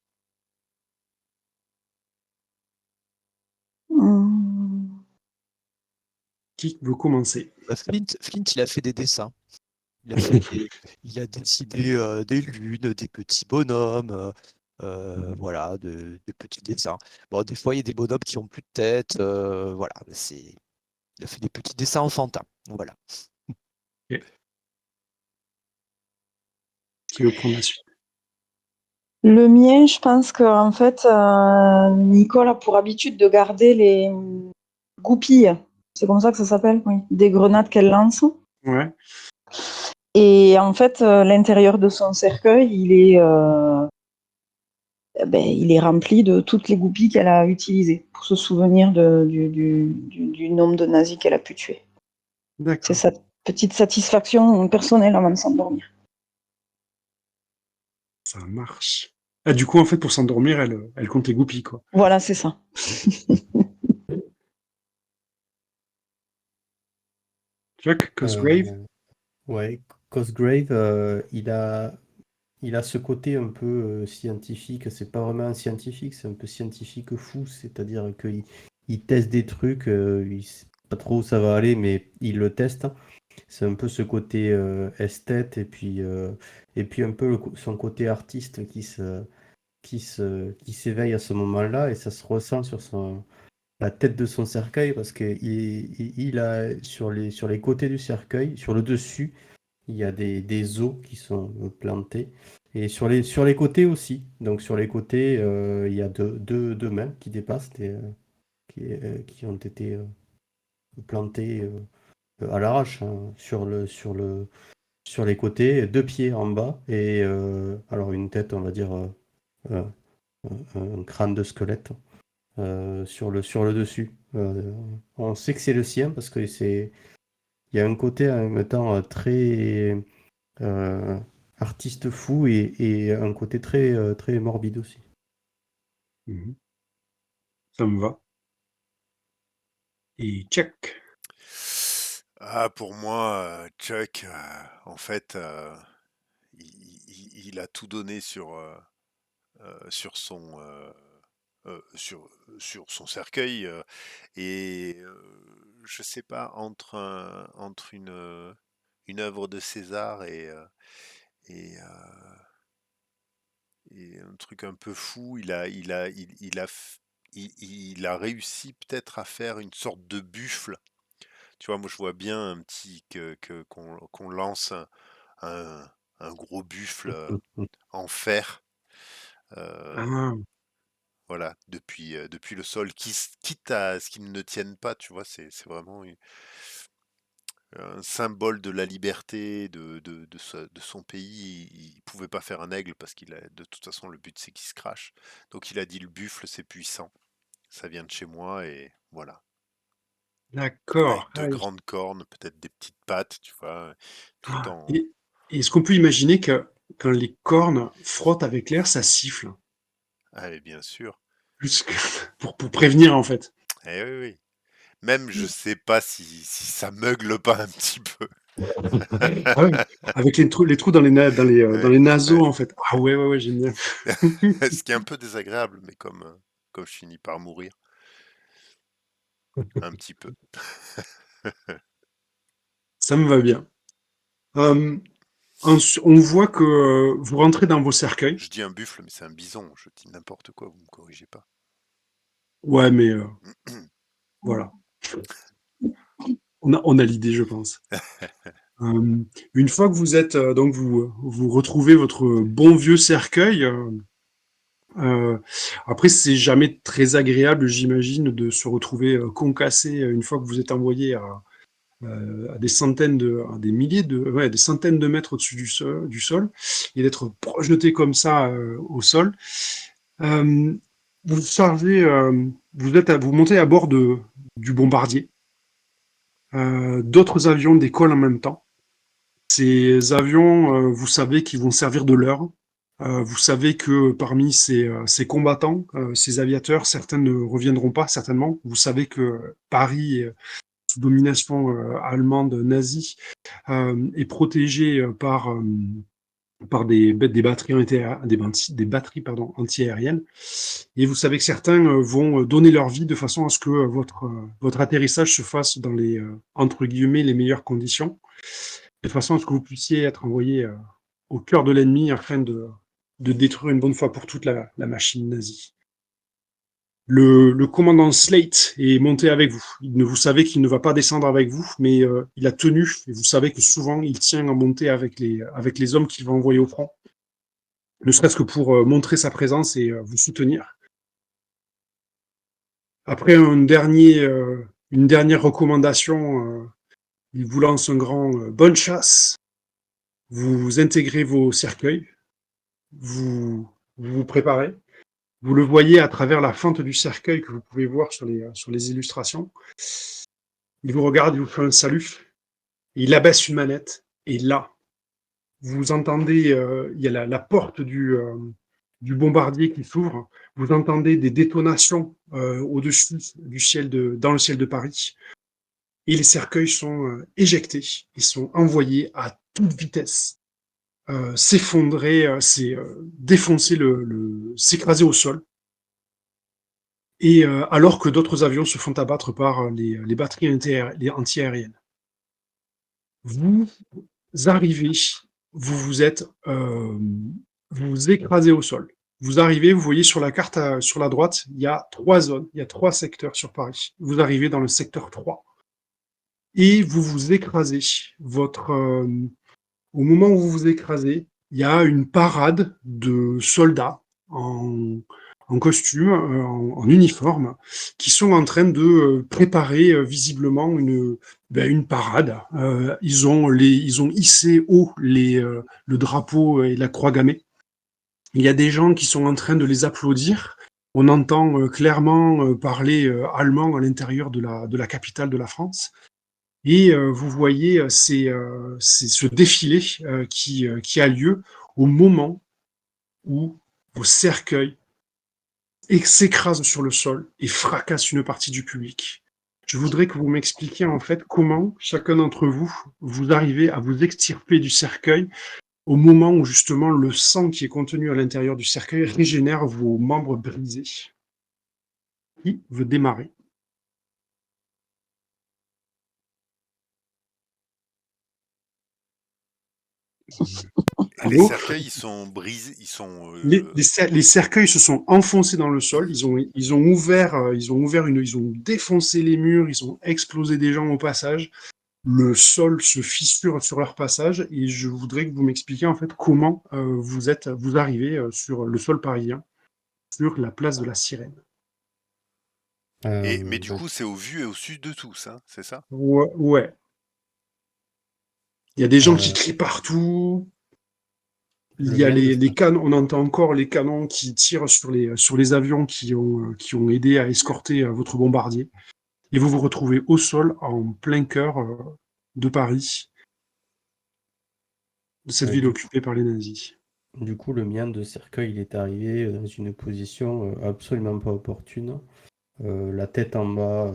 Hum, Qui veut commencer? Flint, il a fait des dessins. Il a dessiné des lunes, des petits bonhommes, voilà, des petits dessins. Bon, des fois, il y a des bonhommes qui ont plus de tête, voilà. Il a fait des petits dessins enfantins, voilà. Ok. Qui veut prendre la suite? Le mien, je pense que en fait, Nicole a pour habitude de garder les goupilles. C'est comme ça que ça s'appelle, oui. Des grenades qu'elle lance. Ouais. Et en fait, l'intérieur de son cercueil, il est rempli de toutes les goupilles qu'elle a utilisées pour se souvenir du nombre de nazis qu'elle a pu tuer. C'est D'accord. sa petite satisfaction personnelle avant de s'endormir. Ça marche. Ah, du coup, en fait, pour s'endormir, elle compte les goupilles, quoi. Voilà, c'est ça. Jack Cosgrave? Ouais, Cosgrave, il a ce côté un peu scientifique. C'est pas vraiment un scientifique, c'est un peu scientifique fou. C'est-à-dire qu'il teste des trucs, il sait pas trop où ça va aller, mais il le teste. C'est un peu ce côté esthète et puis un peu son côté artiste qui s'éveille à ce moment-là et ça se ressent sur la tête de son cercueil parce que il a sur les côtés du cercueil, sur le dessus, il y a des os qui sont plantés et sur les côtés aussi. Donc sur les côtés, il y a deux mains qui dépassent, qui ont été plantées à l'arrache hein, sur les côtés, deux pieds en bas et alors une tête, on va dire euh, un crâne de squelette sur le dessus. On sait que c'est le sien parce que il y a un côté en même temps très euh, artiste fou et un côté très morbide aussi. Mhm. Ça me va. Et Chuck? Ah, pour moi, Chuck, en fait, il a tout donné sur sur, sur son cercueil et je sais pas entre une œuvre de César et, et un truc un peu fou, il a réussi peut-être à faire une sorte de buffle. Tu vois, moi je vois bien un petit qu'on lance un, un gros buffle en fer. euh, Ah, Voilà, depuis le sol, quitte à ce qu'ils ne tiennent pas, tu vois, c'est vraiment un symbole de la liberté de son pays. Il pouvait pas faire un aigle parce de toute façon, le but c'est qu'il se crache. Donc il a dit le buffle, c'est puissant. Ça vient de chez moi et voilà. d'accord. Avec deux grandes cornes, peut-être des petites pattes, tu vois, tout Ah, en. et est-ce qu'on peut imaginer que quand les cornes frottent avec l'air, ça siffle? Ah, mais bien sûr. plus que pour prévenir, en fait. Eh oui, oui. Même, je sais pas si ça meugle pas un petit peu. Ah ouais, avec les trous dans dans Ouais, les naseaux, ouais. en fait. Ah ouais, j'aime bien. Ce qui est un peu désagréable, mais comme je finis par mourir, un petit peu. Ça me va bien. On voit que vous rentrez dans vos cercueils. Je dis un buffle, mais c'est un bison. Je dis n'importe quoi, vous me corrigez pas. Ouais, mais voilà. On a l'idée, je pense. Une fois que vous êtes, donc vous retrouvez votre bon vieux cercueil. Après, c'est jamais très agréable, j'imagine, de se retrouver concassé une fois que vous êtes envoyé à des centaines à des milliers ouais, des centaines de mètres au-dessus du sol, et d'être projeté comme ça au sol. Euh, vous chargez, vous montez à bord du bombardier. D'autres avions décollent en même temps. Ces avions, vous savez qu'ils vont servir de leurre. Vous savez que parmi ces combattants, ces aviateurs, certains ne reviendront pas, certainement. Vous savez que Paris, sous domination allemande nazie, est protégé par des batteries, des batteries pardon, anti-aériennes. Et vous savez que certains vont donner leur vie de façon à ce que votre atterrissage se fasse dans entre guillemets, les meilleures conditions, de façon à ce que vous puissiez être envoyé au cœur de l'ennemi afin de détruire une bonne fois pour toutes la machine nazie. Le commandant Slate est monté avec vous. Vous savez qu'il ne va pas descendre avec vous, mais il a tenu, et vous savez que souvent il tient à monter avec les hommes qu'il va envoyer au front, ne serait-ce que pour montrer sa présence et vous soutenir. Après une dernière recommandation, il vous lance un grand bonne chasse. Vous intégrez vos cercueils, vous préparez. Vous le voyez à travers la fente du cercueil que vous pouvez voir sur les illustrations. Il vous regarde, il vous fait un salut, il abaisse une manette, et là, vous entendez, il y a la porte du bombardier qui s'ouvre, vous entendez des détonations au-dessus dans le ciel de Paris, et les cercueils sont éjectés, ils sont envoyés à toute vitesse, s'effondrer, défoncer s'écraser au sol. Et alors que d'autres avions se font abattre par les batteries anti-aériennes. Vous arrivez, vous vous écrasez au sol. Vous arrivez, vous voyez sur la carte, sur la droite, il y a 3 zones, il y a 3 secteurs sur Paris. Vous arrivez dans le secteur 3. Et vous vous écrasez. Au moment où vous vous écrasez, il y a une parade de soldats en costume, en uniforme, qui sont en train de préparer visiblement une parade. Ils ont hissé haut le drapeau et la croix gammée. Il y a des gens qui sont en train de les applaudir. On entend clairement parler allemand à l'intérieur de la capitale de la France. Et vous voyez c'est ce défilé qui a lieu au moment où vos cercueils s'écrasent sur le sol et fracassent une partie du public. Je voudrais que vous m'expliquiez en fait comment chacun d'entre vous, vous arrivez à vous extirper du cercueil au moment où justement le sang qui est contenu à l'intérieur du cercueil régénère vos membres brisés. Qui veut démarrer? Les Allô? cercueils, ils sont brisés, ils sont... Les cercueils se sont enfoncés dans le sol. Ils ont défoncé les murs. Ils ont explosé des gens au passage. Le sol se fissure sur leur passage. Et je voudrais que vous m'expliquiez en fait comment vous arrivez sur le sol parisien, sur la place de la Sirène. mais du Donc, coup, c'est au vu et au sud de tous, hein, c'est ça? Ouais, ouais. Il y a des gens qui euh, crient partout. Il je y a viens de les canons, on entend encore les canons qui tirent sur les avions qui ont aidé à escorter votre bombardier. Et vous vous retrouvez au sol, en plein cœur de Paris, de cette ville du occupée par les nazis. Du coup, le mien de cercueil, il est arrivé dans une position absolument pas opportune. La tête en bas,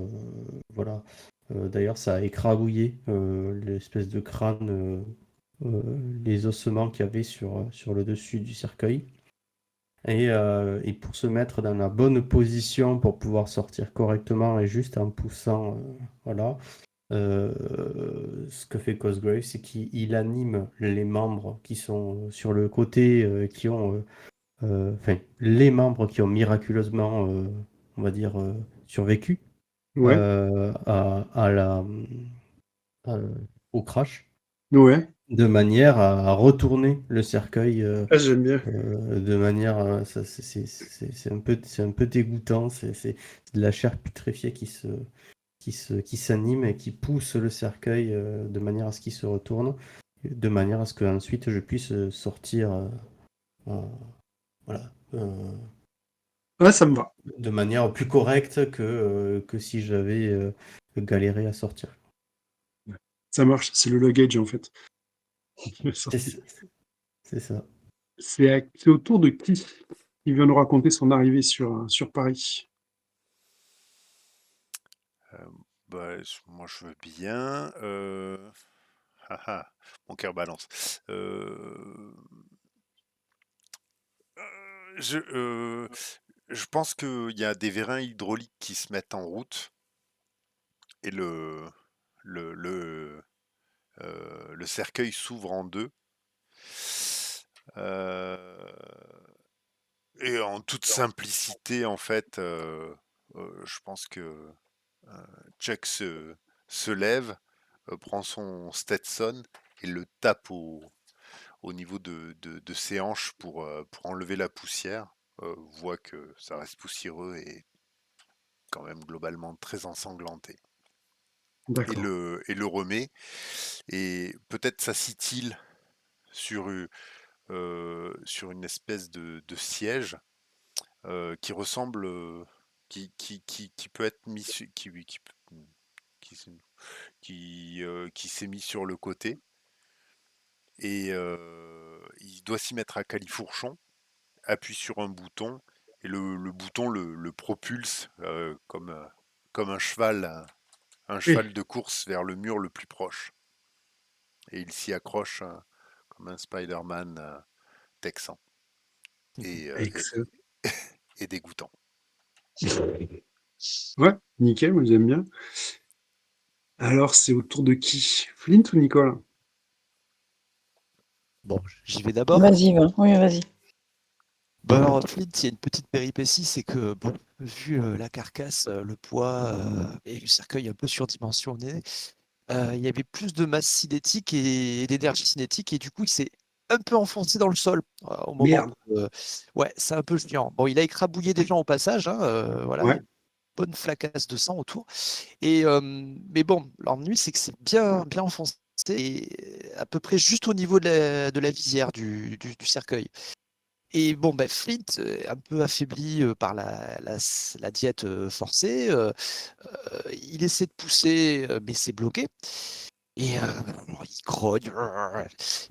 voilà. D'ailleurs, ça a écrabouillé l'espèce de crâne, les ossements qu'il y avait sur le dessus du cercueil. Et pour se mettre dans la bonne position pour pouvoir sortir correctement et juste en poussant, voilà. Ce que fait Cosgrave, c'est qu'il anime les membres qui sont sur le côté, enfin, les membres qui ont miraculeusement, on va dire, survécu Ouais, à euh, au crash, ouais. de manière à retourner le cercueil Ah, j'aime bien. de manière. C'est un peu dégoûtant, c'est de la chair putréfiée qui s'anime et qui pousse le cercueil de manière à ce qu'il se retourne, de manière à ce qu'ensuite je puisse sortir euh, voilà, Ouais, ça me va. de manière plus correcte que si j'avais galéré à sortir. Ça marche. C'est le luggage, en fait. C'est c'est ça. C'est au tour de qui vient nous raconter son arrivée sur Paris. Euh, moi, je veux bien. Mon cœur balance. Je, euh, je pense qu'il y a des vérins hydrauliques qui se mettent en route et le, le, le cercueil s'ouvre en deux. Euh, et en toute simplicité, en fait, je pense que Chuck se lève, prend son Stetson et le tape au niveau de ses hanches pour enlever la poussière. Voit que ça reste poussiéreux et quand même globalement très ensanglanté. D'accord. Et le remet. Et peut-être s'assit-il sur, sur une espèce de siège qui ressemble, qui peut être mis, qui, qui s'est mis sur le côté. Et il doit s'y mettre à califourchon, appuie sur un bouton, et le bouton le propulse comme un Oui, cheval de course vers le mur le plus proche. Et il s'y accroche comme un Spider-Man texan et, euh, et, excellent. et dégoûtant. Ouais, nickel, moi j'aime bien. Alors, c'est au tour de qui? Flint ou Nicole? Bon, j'y vais d'abord. Vas-y, va. Oui, vas-y. Bah alors, Flint, il y a une petite péripétie, c'est que, bon, vu la carcasse, le poids et le cercueil un peu surdimensionné, il y avait plus de masse cinétique et d'énergie cinétique, et du coup, il s'est un peu enfoncé dans le sol au moment Merde. où. Ouais, c'est un peu chiant. Bon, il a écrabouillé des gens au passage, hein, voilà, il y a Ouais, une bonne flacasse de sang autour. Mais bon, l'ennui, c'est que c'est bien enfoncé et à peu près juste au niveau de la visière du cercueil. Et bon, ben, Flint, un peu affaibli par la diète forcée, il essaie de pousser, mais c'est bloqué. Et il grogne.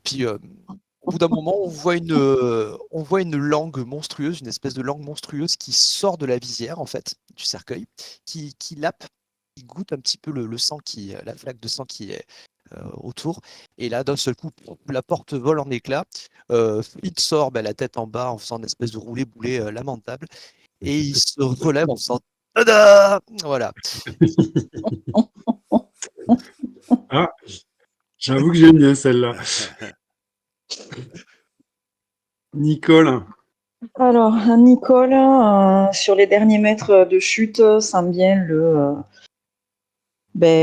Puis au bout d'un moment, on voit une langue monstrueuse, une espèce de langue monstrueuse qui sort de la visière, en fait, du cercueil, qui lappe, qui goûte un petit peu le sang, la flaque de sang qui est autour. Et là, d'un seul coup, la porte vole en éclats. Flint sort la tête en bas en faisant une espèce de roulé-boulé lamentable. Et il se relève en faisant Tada! Voilà. ah, j'avoue que j'aime bien celle-là. Nicole. Alors, Nicole, sur les derniers mètres de chute, sent bien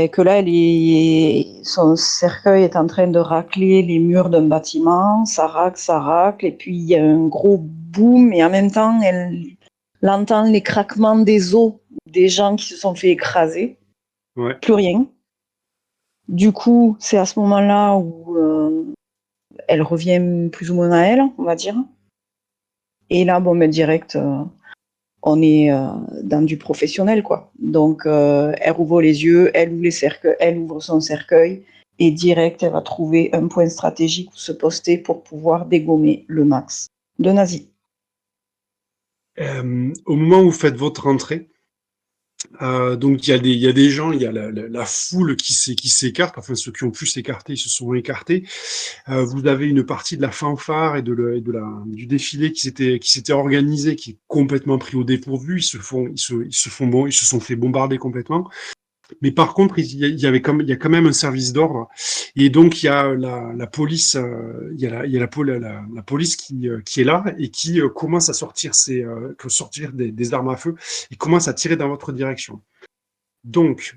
que là, son cercueil est en train de racler les murs d'un bâtiment. Ça racle, et puis il y a un gros boom, et en même temps, elle entend les craquements des os des gens qui se sont fait écraser. Ouais. Plus rien. Du coup, c'est à ce moment-là où elle revient plus ou moins à elle, on va dire. Et là, bon, direct, on est dans du professionnel, quoi. Donc, elle ouvre les yeux, elle ouvre son cercueil, et direct, elle va trouver un point stratégique où se poster pour pouvoir dégommer le max de nazis. Au moment où vous faites votre entrée, donc il y a des gens, il y a la foule qui s'écarte, enfin ceux qui ont pu s'écarter, ils se sont écartés. Vous avez une partie de la fanfare et du défilé qui s'était organisé, qui est complètement pris au dépourvu. Ils se sont fait bombarder complètement. Mais par contre, il y a quand même un service d'ordre. Et donc, il y a la police, il y a la police qui est là et qui commence à sortir des armes à feu et commence à tirer dans votre direction. Donc,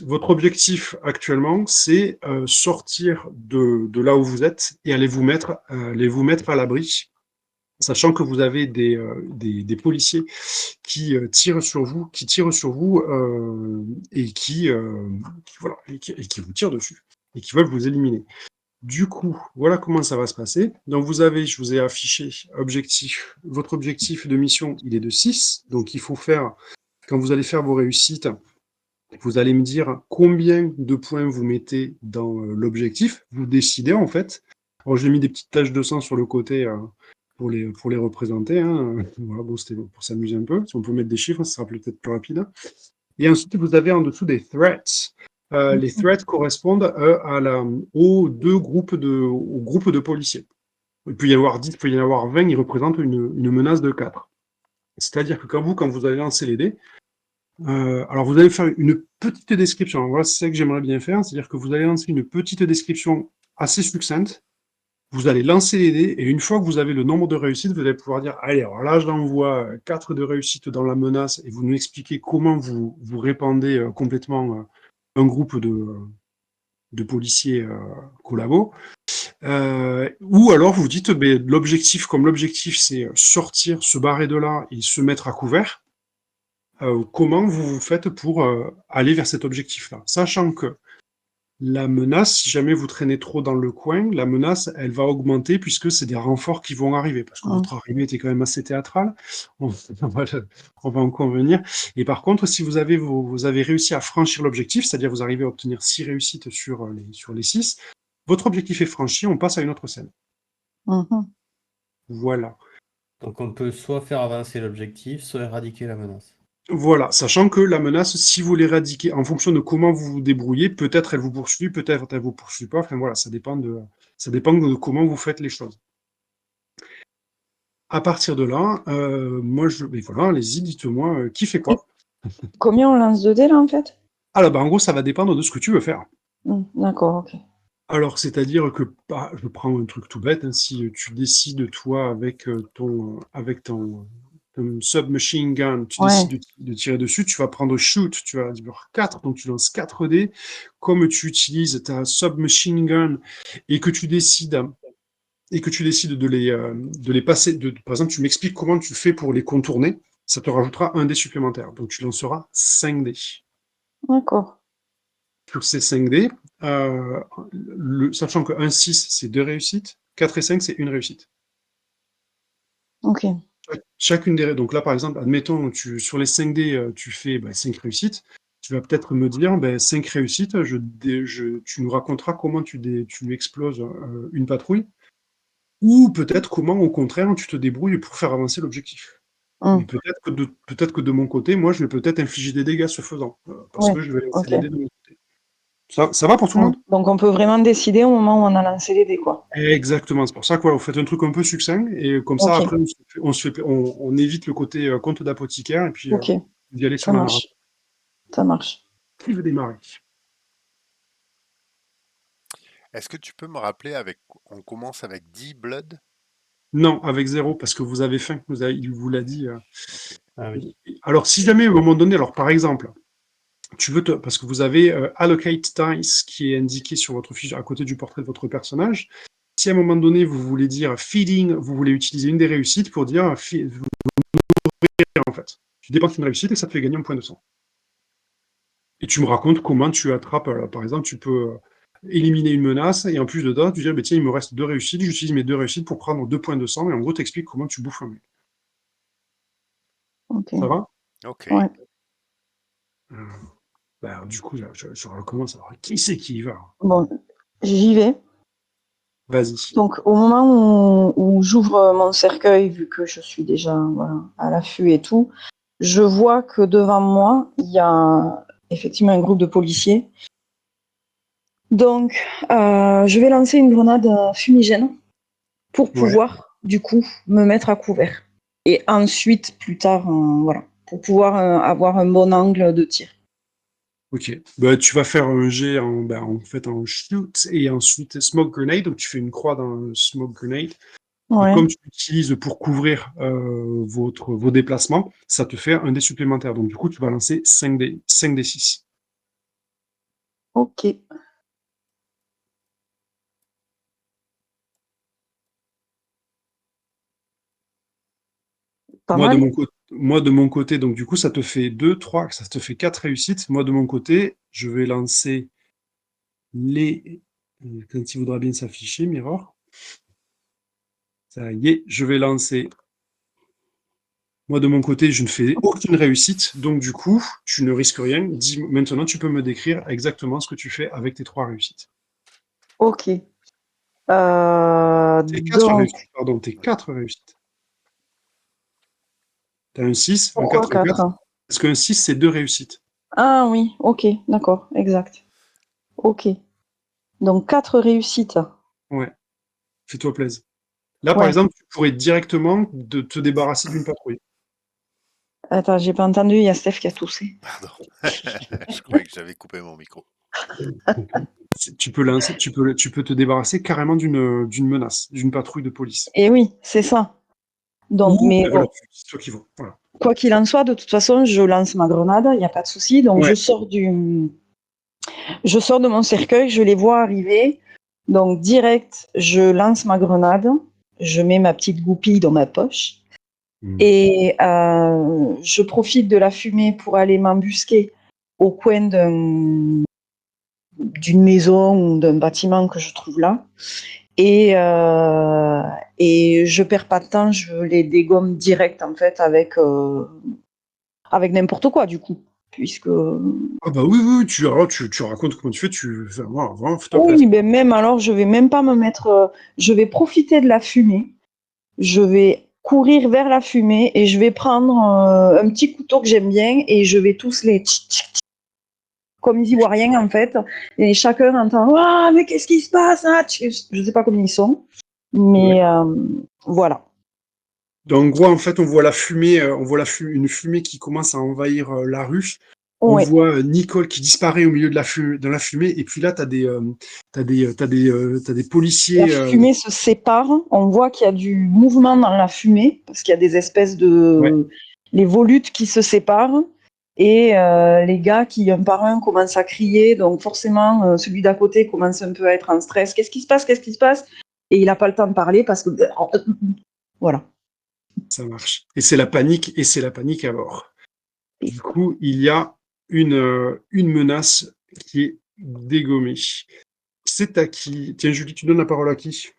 votre objectif actuellement, c'est sortir de là où vous êtes et aller vous mettre à l'abri, sachant que vous avez des policiers qui tirent sur vous voilà, et qui vous tirent dessus et qui veulent vous éliminer. Du coup, voilà comment ça va se passer. Donc je vous ai affiché votre objectif de mission, il est de 6. Donc il faut faire, quand vous allez faire vos réussites, vous allez me dire combien de points vous mettez dans l'objectif. Vous décidez en fait. Alors j'ai mis des petites taches de sang sur le côté pour les représenter. Hein. Voilà, bon, c'était pour s'amuser un peu. Si on peut mettre des chiffres, ça sera peut-être plus rapide. Et ensuite, vous avez en dessous des threats. Les threats correspondent aux aux groupes de policiers. Il peut y en avoir 10, il peut y en avoir 20, ils représentent une menace de 4. C'est-à-dire que quand vous allez lancer les dés, alors vous allez faire une petite description. Voilà, c'est ça que j'aimerais bien faire, c'est-à-dire que vous allez lancer une petite description assez succincte. Vous allez lancer les dés, et une fois que vous avez le nombre de réussites, vous allez pouvoir dire, allez, alors là, j'envoie 4 de réussites dans la menace, et vous nous expliquez comment vous répandez complètement un groupe de policiers collabos. Ou alors vous dites, ben, l'objectif, c'est sortir, se barrer de là et se mettre à couvert. Comment vous faites pour aller vers cet objectif-là, sachant que la menace, si jamais vous traînez trop dans le coin, la menace, elle va augmenter puisque c'est des renforts qui vont arriver, parce que votre arrivée était quand même assez théâtrale, on va en convenir. Et par contre, si vous avez réussi à franchir l'objectif, c'est-à-dire vous arrivez à obtenir 6 réussites sur les 6, votre objectif est franchi, on passe à une autre scène. Voilà. Donc on peut soit faire avancer l'objectif, soit éradiquer la menace. Voilà, sachant que la menace, si vous l'éradiquez en fonction de comment vous vous débrouillez, peut-être elle vous poursuit, peut-être elle vous poursuit pas. Enfin voilà, ça dépend de comment vous faites les choses. À partir de là, mais voilà, allez-y, dites-moi qui fait quoi. Combien on lance de dés là en fait? Ah là, bah, en gros, ça va dépendre de ce que tu veux faire. D'accord, ok. Alors, c'est-à-dire que, je prends un truc tout bête, hein, si tu décides, toi, avec ton submachine gun, tu Ouais. décides de tirer dessus, tu vas prendre shoot, tu vas dire 4, donc tu lances 4 dés. Comme tu utilises ta submachine gun et que tu décides de les passer, par exemple, tu m'expliques comment tu fais pour les contourner, ça te rajoutera un dé supplémentaire. Donc, tu lanceras 5 dés. D'accord. Sur ces 5 dés, sachant que 1, 6, c'est 2 réussites, 4 et 5, c'est 1 réussite. Ok. Chacune des donc là, par exemple, admettons, sur les 5 dés, tu fais 5 réussites, tu vas peut-être me dire, 5 réussites, tu nous raconteras comment tu exploses une patrouille, ou peut-être comment, au contraire, tu te débrouilles pour faire avancer l'objectif. Mais peut-être que de mon côté, moi, je vais peut-être infliger des dégâts ce faisant, parce que je vais lancer les dés de mon côté. Ça va pour tout le monde? Donc on peut vraiment décider au moment où on a lancé les dés, quoi. Exactement, c'est pour ça que vous faites un truc un peu succinct, et comme ça, Ok. après, on évite le côté compte d'apothicaire, et puis Ok, d'y aller sur ça la narration. marche. Ça marche. Qui veut démarrer? Est-ce que tu peux me rappeler on commence avec 10 blood? Non, avec 0, parce que vous avez faim, il vous l'a dit. Ok. Ah oui. Alors, si jamais, à un moment donné, alors par exemple, parce que vous avez allocate dice qui est indiqué sur votre fiche à côté du portrait de votre personnage. Si à un moment donné, vous voulez dire feeding, vous voulez utiliser une des réussites pour dire en fait. Tu dépenses une réussite et ça te fait gagner un point de sang. Et tu me racontes comment tu attrapes, par exemple, tu peux éliminer une menace et en plus de ça, tu dis, tiens, il me reste 2 réussites, j'utilise mes 2 réussites pour prendre 2 points de sang et en gros, t'expliques comment tu bouffes un mec. Ok. Ça va? Ok. Ouais. Bah, du coup, je recommence. Alors, qui c'est qui y va? Bon, j'y vais. Vas-y. Donc, au moment où j'ouvre mon cercueil, vu que je suis déjà voilà, à l'affût et tout, je vois que devant moi, il y a effectivement un groupe de policiers. Donc, je vais lancer une grenade fumigène pour Ouais. pouvoir, du coup, me mettre à couvert. Et ensuite, plus tard, voilà, pour pouvoir avoir un bon angle de tir. Ok. Bah, tu vas faire un jet en fait, en shoot et ensuite smoke grenade. Donc, tu fais une croix dans le smoke grenade. Et Ouais, comme tu l'utilises pour couvrir vos déplacements, ça te fait un dé supplémentaire. Donc, du coup, tu vas lancer 5 des 6. ok. Pas Moi, mal. de mon côté, donc du coup, ça te fait 2, 3, ça te fait 4 réussites. Moi, de mon côté, je vais lancer les. Quand il voudra bien s'afficher, Mirror. Ça y est, je vais lancer. Moi, de mon côté, je ne fais aucune réussite. Donc, du coup, tu ne risques rien. Maintenant, tu peux me décrire exactement ce que tu fais avec tes 3 réussites. Ok. Tes 4 Donc, réussites, pardon, tes 4 réussites. Tu as un 6, un pourquoi 4, un 4. 4? Parce qu'un 6, c'est 2 réussites. Ah oui, ok, d'accord, exact. Ok. Donc 4 réussites. Ouais, fais-toi plaisir. Là, par Ouais. exemple, tu pourrais directement te débarrasser d'une patrouille. Attends, j'ai pas entendu, il y a Steph qui a toussé. Pardon. Je croyais que j'avais coupé mon micro. Tu peux te débarrasser carrément d'une menace, d'une patrouille de police. Et oui, c'est ça. Donc, Ou mais voilà, bon, c'est toi qui vois. Voilà. quoi qu'il en soit, de toute façon, je lance ma grenade, il n'y a pas de souci. Donc, Ouais. je sors de mon cercueil, je les vois arriver. Donc, direct, je lance ma grenade, je mets ma petite goupille dans ma poche et je profite de la fumée pour aller m'embusquer au coin d'une maison ou d'un bâtiment que je trouve là. Et je perds pas de temps, je les dégomme direct en fait avec n'importe quoi du coup, puisque Ah bah oui, oui, tu racontes comment tu fais, vraiment, vraiment, fais-toi plaisir. oui, ben même alors je vais même pas me mettre, je vais profiter de la fumée, je vais courir vers la fumée et je vais prendre un petit couteau que j'aime bien et je vais tous les comme les Ivoiriens en fait, et chacun entend ah mais qu'est-ce qui se passe hein je sais pas combien ils sont, Ouais. mais voilà. Donc, en gros, en fait, on voit la fumée, une fumée qui commence à envahir la rue. On Ouais. voit Nicole qui disparaît au milieu de la fumée. Et puis là, t'as des La policiers. fumée se sépare, on voit qu'il y a du mouvement dans la fumée, parce qu'il y a des espèces Ouais, de... les volutes qui se séparent, et les gars qui, un par un, commencent à crier, donc forcément, celui d'à côté commence un peu à être en stress. Qu'est-ce qui se passe? Qu'est-ce qui se passe? Et il n'a pas le temps de parler parce que... Voilà. ça marche. Et c'est la panique à bord. Du coup, il y a une menace qui est dégommée. C'est à qui? Tiens, Julie, tu donnes la parole à qui?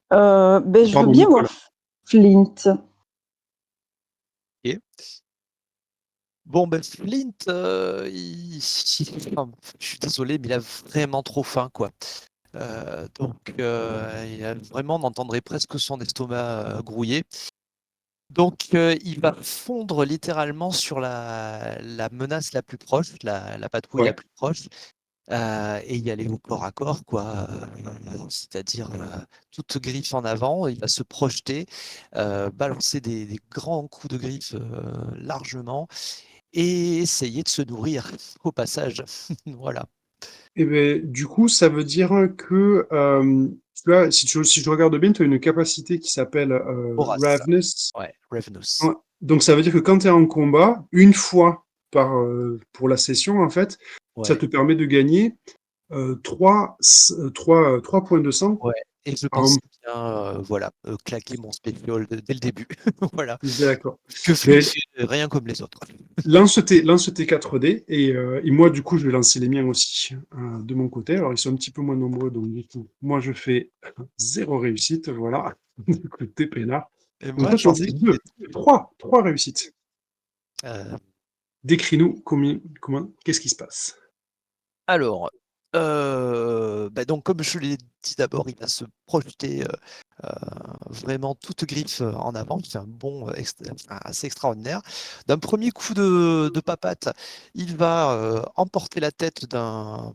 Ben, je veux Pardon, bien voir Nicolas. Flint. Ok. Bon, ben Flint, enfin, je suis désolé, mais il a vraiment trop faim, quoi. Donc, vraiment, on entendrait presque son estomac grouiller. Donc, il va fondre littéralement sur la menace la plus proche, la patrouille la Ouais. plus proche, et y aller au corps à corps, quoi. C'est-à-dire toute griffe en avant, il va se projeter, balancer des grands coups de griffe largement et essayer de se nourrir au passage. Voilà. Et ben, du coup, ça veut dire que tu as, si je regarde bien, tu as une capacité qui s'appelle Horace, Ravenous. ouais, Ravenous. Ouais. Donc, ça veut dire que quand tu es en combat, une fois pour la session, en fait, ça Ouais, te permet de gagner 3 points de sang. ouais. Et je En... pensais bien, voilà, claquer mon spécial dès le début. Voilà. D'accord. Que Flint Mais fait rien comme les autres. lance tes 4 dés et moi, du coup, je vais lancer les miens aussi de mon côté. Alors, ils sont un petit peu moins nombreux, donc du coup, moi, je fais 0 réussite. Voilà. Du coup, t'es peinard. Et Donc, moi, toi, tu en j'en fais ai 2. fait 2. 3 réussites. Décris-nous qu'est-ce qui se passe? Alors, donc comme je l'ai dit d'abord, il va se projeter vraiment toute griffe en avant. Il fait un bond assez extraordinaire. D'un premier coup de papate, il va emporter la tête d'un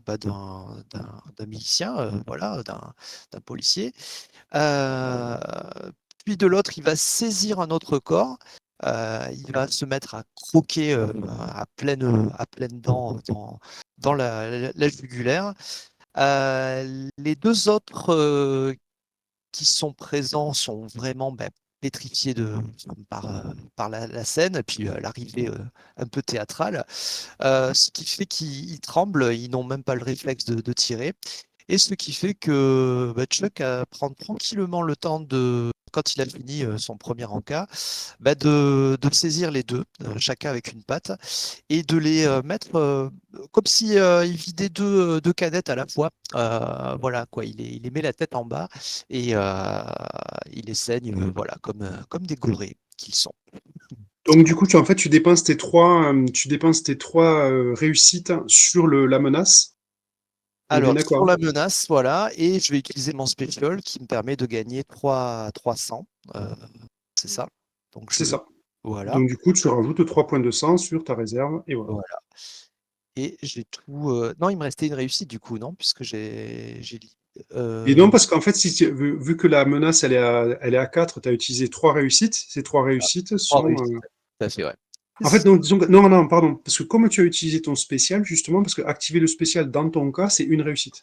milicien, voilà, d'un policier. Euh, Puis de l'autre, il va saisir un autre corps. Il va se mettre à croquer à pleine dent dans la jugulaire. Les deux autres qui sont présents sont vraiment pétrifiés par la scène, et puis l'arrivée un peu théâtrale, ce qui fait qu'ils tremblent, ils n'ont même pas le réflexe de tirer. Et ce qui fait que Chuck prend tranquillement le temps quand il a fini son premier encas, de saisir les deux, chacun avec une patte, et de les mettre comme si il vidait deux canettes à la fois. Voilà quoi, il les met la tête en bas et il les saigne, voilà, comme des gorées qu'ils sont. Donc du coup, tu dépenses tes trois réussites sur la menace. On est bien Alors, d'accord, sur hein? la menace, voilà, et je vais utiliser mon special qui me permet de gagner 300. C'est ça. Donc, C'est ça. voilà, Donc du coup, tu rajoutes 3 points de sang sur ta réserve, et voilà. voilà. Et j'ai tout. Non, il me restait une réussite du coup, non? Puisque j'ai dit. Et non, parce qu'en fait, vu que la menace, elle est à 4, tu as utilisé 3 réussites. Ces 3 réussites Trois sont... réussites. Tout à fait, ouais. En fait, non, disons non, non, pardon. Parce que comme tu as utilisé ton spécial, justement, parce que activer le spécial dans ton cas, c'est une réussite.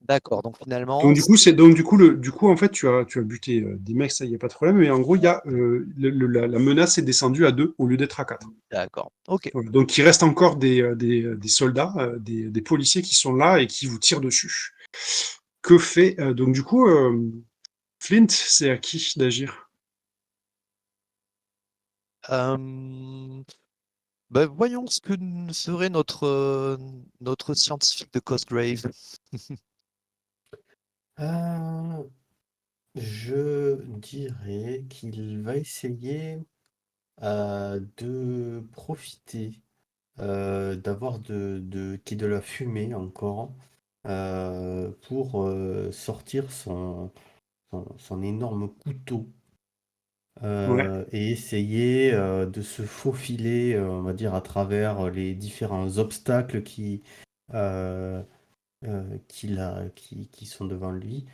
D'accord, donc Donc finalement, du coup, en fait, tu as buté des mecs, ça, il n'y a pas de problème. Mais en gros, il y a, la menace est descendue à 2 au lieu d'être à 4. d'accord. Ok. Voilà. Donc il reste encore des soldats, des policiers qui sont là et qui vous tirent dessus. Que fait... donc du coup, Flint, c'est à qui d'agir? Euh, voyons ce que serait notre scientifique de Cosgrave. Euh, je dirais qu'il va essayer de profiter d'avoir de la fumée encore pour sortir son énorme couteau Ouais. et essayer de se faufiler, on va dire, à travers les différents obstacles euh, qui sont devant lui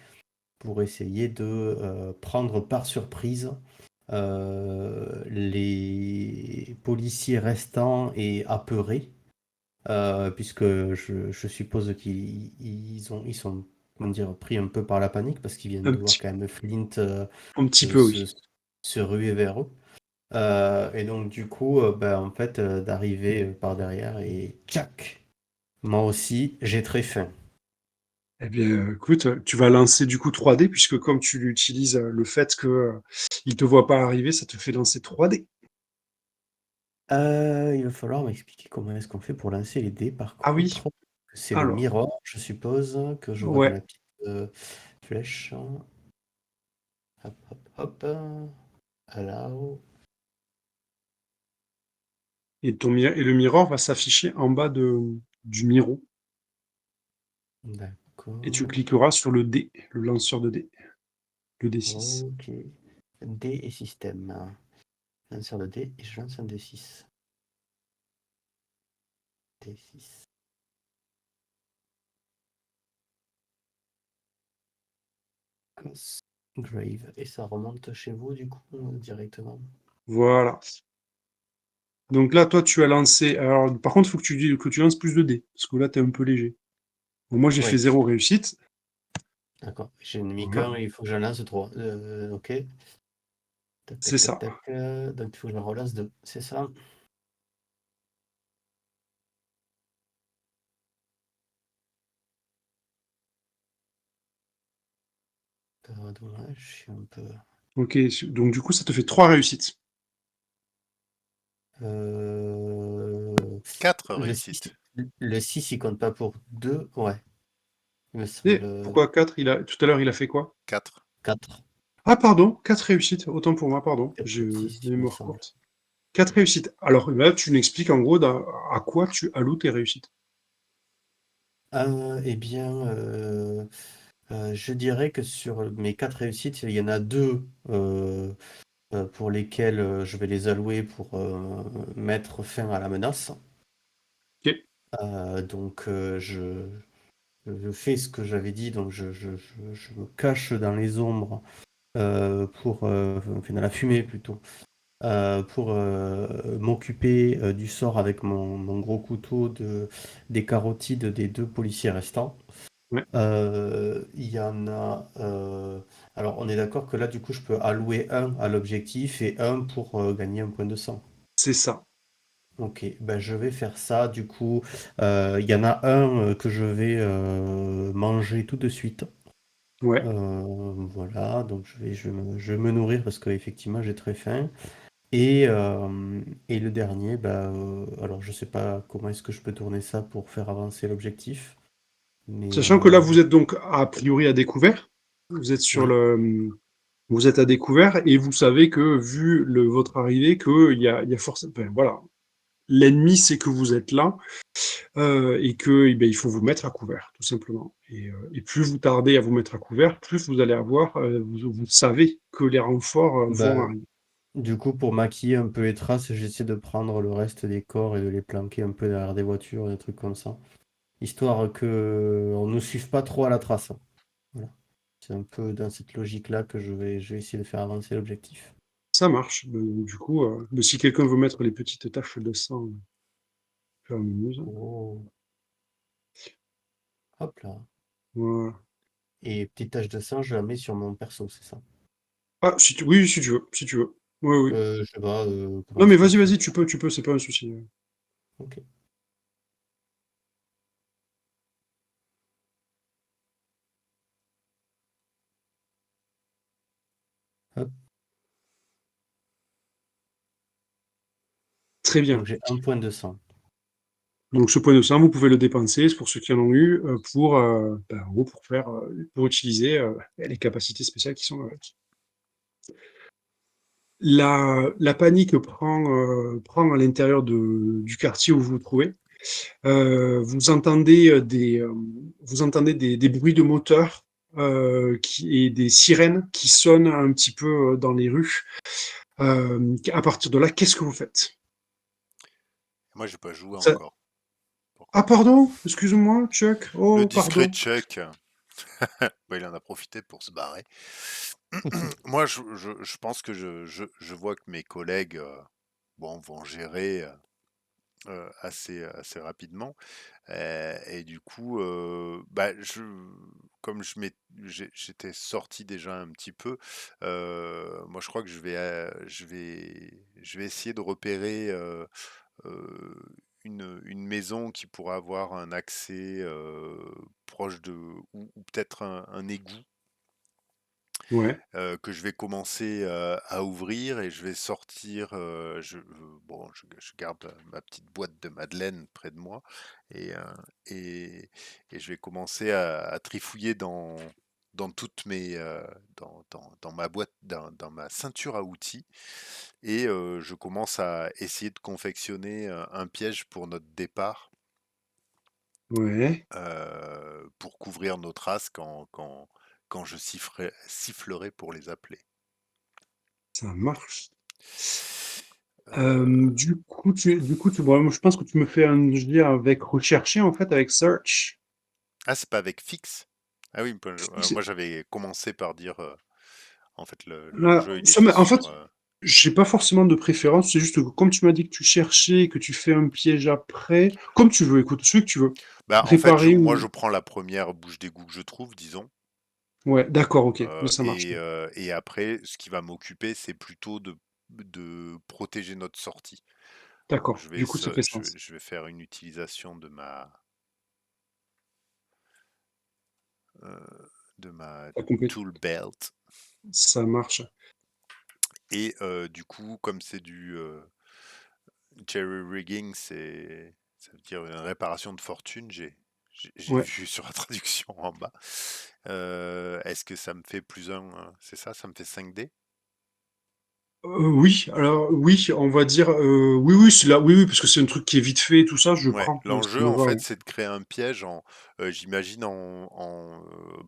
pour essayer de prendre par surprise les policiers restants et apeurés, puisque je suppose ils sont comment dire, pris un peu par la panique parce qu'ils viennent Un de voir petit, quand même Flint un petit se, peu, se, oui. se ruer vers eux. Et donc du coup, en fait, d'arriver par derrière et tchac, moi aussi, j'ai très faim. Eh bien, écoute, tu vas lancer du coup 3D, puisque comme tu utilises le fait que il te voit pas arriver, ça te fait lancer 3D. Il va falloir m'expliquer comment est-ce qu'on fait pour lancer les dés par Ah oui, contre. C'est le alors, mirror, je suppose, que je vois dans ouais. la petite flèche. Hop, hop, hop. Allow. Et le mirror va s'afficher en bas du miro. Et tu D'accord. cliqueras sur le dé, le lanceur de dés, le D6. Ok. Dés et système. Lanceur de dés et je lance un D6. D6. Grave. Et ça remonte chez vous du coup directement. Voilà. Donc là, toi, tu as lancé. Alors, par contre, il faut que tu lances plus de dés, parce que là, tu es un peu léger. Bon, moi, j'ai fait Oui, 0 réussite. d'accord. J'ai mis Voilà. qu'un, il faut que je lance 3. Ok. Tac, C'est tac, tac, ça. tac. Donc il faut que je relance 2. C'est ça? Dommage, je suis un peu. Ok. Donc, du coup, ça te fait 3 réussites. Euh, 4 Le 6, réussites. le 6 il compte pas pour 2. Ouais, il me Et semble pourquoi 4? Tout à l'heure, il a fait quoi? 4. 4. Ah, pardon, 4 réussites. Autant pour moi, pardon. 4 J'ai ou une 6, il me mémoire semble. courte. 4 réussites. Alors là, tu m'expliques en gros à quoi tu alloues tes réussites. Eh bien, je dirais que sur mes 4 réussites, il y en a 2 pour lesquelles je vais les allouer pour mettre fin à la menace. Ok. Donc, je fais ce que j'avais dit, donc je me cache dans les ombres enfin, dans la fumée plutôt, pour m'occuper du sort avec mon gros couteau des carotides des 2 policiers restants. Ouais, Il y en a. Alors, on est d'accord que là, du coup, je peux allouer un à l'objectif et un pour gagner un point de sang. c'est ça. Ok, ben je vais faire ça. Du coup, il y en a un que je vais manger tout de suite. Ouais. Voilà, donc je vais me nourrir parce qu'effectivement, j'ai très faim. Et le dernier, alors je sais pas comment est-ce que je peux tourner ça pour faire avancer l'objectif, mais Sachant que là, vous êtes donc a priori à découvert. Vous êtes sur oui. vous êtes à découvert et vous savez que, vu votre arrivée, il y a forcément, enfin, voilà, l'ennemi sait que vous êtes là et que, eh ben, il faut vous mettre à couvert, tout simplement. Et plus vous tardez à vous mettre à couvert, plus vous allez avoir, vous savez que les renforts vont Bah, arriver. du coup, pour maquiller un peu les traces, j'essaie de prendre le reste des corps et de les planquer un peu derrière des voitures, des trucs comme ça, histoire que on ne suive pas trop à la trace. Voilà. C'est un peu dans cette logique-là que je vais essayer de faire avancer l'objectif. Ça marche. Du coup, mais si quelqu'un veut mettre les petites taches de sang, faire une news. Oh, hop là. Voilà. Et petite tache de sang, je la mets sur mon perso, c'est ça? Ah, oui, si tu veux, si tu veux. Oui, oui. Je sais pas, comment Non, mais est-ce que vas-y, tu... vas-y, tu peux, c'est pas un souci. Ok. Hop. Très Donc bien. j'ai un point de sang. Donc, ce point de sang, vous pouvez le dépenser, c'est pour ceux qui en ont eu, en gros, pour utiliser les capacités spéciales qui sont avec. La panique prend à l'intérieur du quartier où vous vous trouvez. Vous entendez vous entendez des bruits de moteurs et des sirènes qui sonnent un petit peu dans les rues. À partir de là, qu'est-ce que vous faites? Moi, j'ai pas joué Ça- encore. Par Ah, contre. pardon, excuse-moi, Chuck. Le Oh, discret pardon. Chuck, bah, il en a profité pour se barrer. Moi, je pense que je vois que mes collègues bon, vont gérer assez rapidement. Et du coup, bah, comme j'étais sorti déjà un petit peu, moi je crois que je vais essayer de repérer une maison qui pourra avoir un accès proche ou peut-être un égout Ouais, que je vais commencer à ouvrir et je vais sortir. Bon, je garde ma petite boîte de Madeleine près de moi et, euh, et, et je vais commencer à trifouiller dans toutes mes dans ma boîte dans ma ceinture à outils et je commence à essayer de confectionner un piège pour notre départ ouais, pour couvrir nos traces quand je sifflerai pour les appeler. ça marche. Euh, Bon, moi, je pense que tu me fais un jet avec rechercher, en fait, avec search. Ah, c'est pas avec fixe? Ah oui, C'est- moi j'avais commencé par dire, en fait le Là, jeu il était en fait, sur... j'ai pas forcément de préférence, c'est juste que comme tu m'as dit que tu cherchais et que tu fais un piège après, comme tu veux, écoute, celui que tu veux. Bah en fait, Préparer moi ou... je prends la première bouche d'égout que je trouve, disons, Ouais, d'accord, ok, mais ça marche. et après ce qui va m'occuper c'est plutôt de protéger notre sortie. Donc D'accord, du coup, ça fait sens. je vais faire une utilisation de ma T'as compris. tool belt Ça marche. et du coup comme c'est du jerry rigging, ça veut dire une réparation de fortune. J'ai Ouais. vu sur la traduction en bas. Est-ce que ça me fait plus un, c'est ça, ça me fait 5 dés? Oui, alors oui, on va dire oui, oui, c'est là, oui, oui, parce que c'est un truc qui est vite fait, tout ça, je Ouais, prends. Ça l'enjeu me en va, fait, ouais. c'est de créer un piège j'imagine en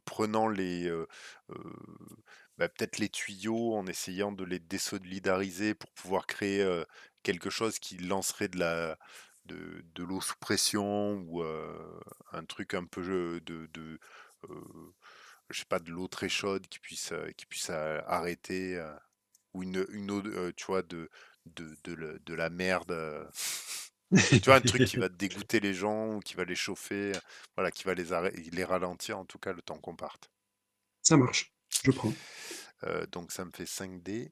prenant heu, peut-être les tuyaux, en essayant de les désolidariser pour pouvoir créer, quelque chose qui lancerait de l'eau sous pression ou, un truc un peu, heu, je sais pas, de l'eau très chaude qui puisse arrêter, ou une eau, tu vois, de la merde, tu vois, un truc qui va dégoûter les gens ou qui va les chauffer, voilà, qui va les ralentir en tout cas le temps qu'on parte. Ça marche, je prends. Donc ça me fait 5 dés.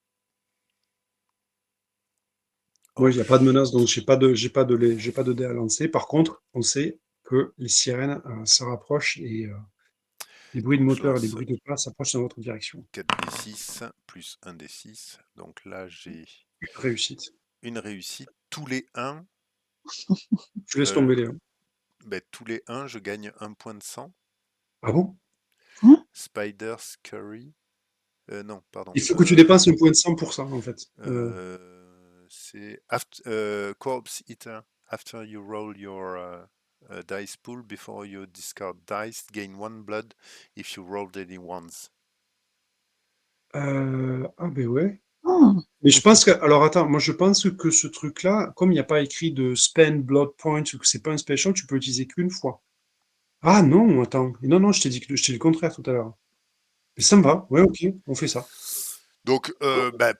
Moi, Oh, il n'y a pas de menace, donc j'ai pas de dés à lancer. Par contre, on sait que les sirènes se rapprochent et les bruits de donc je moteur et les lance bruits de pas s'approchent dans votre direction. 4d6 plus 1d6. Donc là, j'ai Une réussite. une réussite. Tous les 1, Je laisse tomber les 1. tous les 1, je gagne un point de sang. Ah bon? Hein? Spider Scurry. Non, pardon. Il faut que tu dépenses un point de sang pour ça, en fait. C'est Corpse Eater. After you roll your dice pool, before you discard dice, gain 1 blood if you rolled any ones. Ah ben ouais. Ah, Mais je pense que, alors attends, moi je pense que ce truc-là, comme il n'y a pas écrit de spend blood points ou que c'est pas un special, tu peux utiliser qu'une fois. Ah non, attends. Non, non, je t'ai dit le contraire tout à l'heure. Mais ça me va. Ouais, ok, on fait ça. Donc,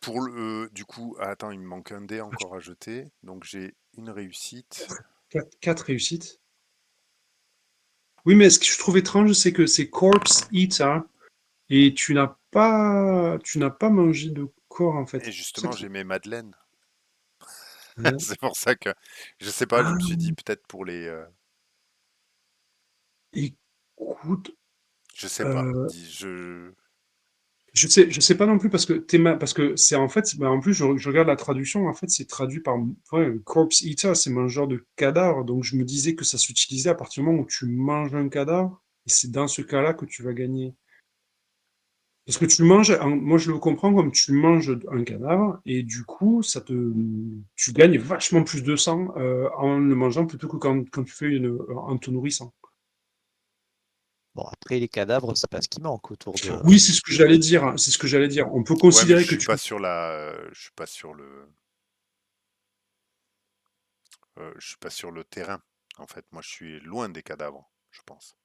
pour du coup, attends, il me manque un dé encore à jeter. Donc, j'ai une réussite. 4 réussites. Oui, mais ce que je trouve étrange, c'est que c'est Corpse Eater et tu n'as pas mangé de corps en Et fait. C'est ça justement, qui- j'ai mes madeleines. Ouais. C'est pour ça que, je sais pas, je Ah, me suis dit peut-être pour les. écoute, Je sais pas. euh, Dis, je. je sais pas non plus parce que parce que c'est en fait, bah, en plus je regarde la traduction, en fait c'est traduit par ouais, Corpse Eater, c'est mangeur de cadavres, donc je me disais que ça s'utilisait à partir du moment où tu manges un cadavre et c'est dans ce cas-là que tu vas gagner. Parce que tu manges, moi je le comprends comme tu manges un cadavre et du coup tu gagnes vachement plus de sang en le mangeant plutôt que quand tu fais en te nourrissant. Bon, après, les cadavres, c'est pas ce qui manque autour de. Oui, c'est ce que j'allais dire, hein, c'est ce que j'allais dire. On peut Ouais, mais considérer que tu je suis pas sur je suis pas sur le terrain. En fait, moi, je suis loin des cadavres, je pense.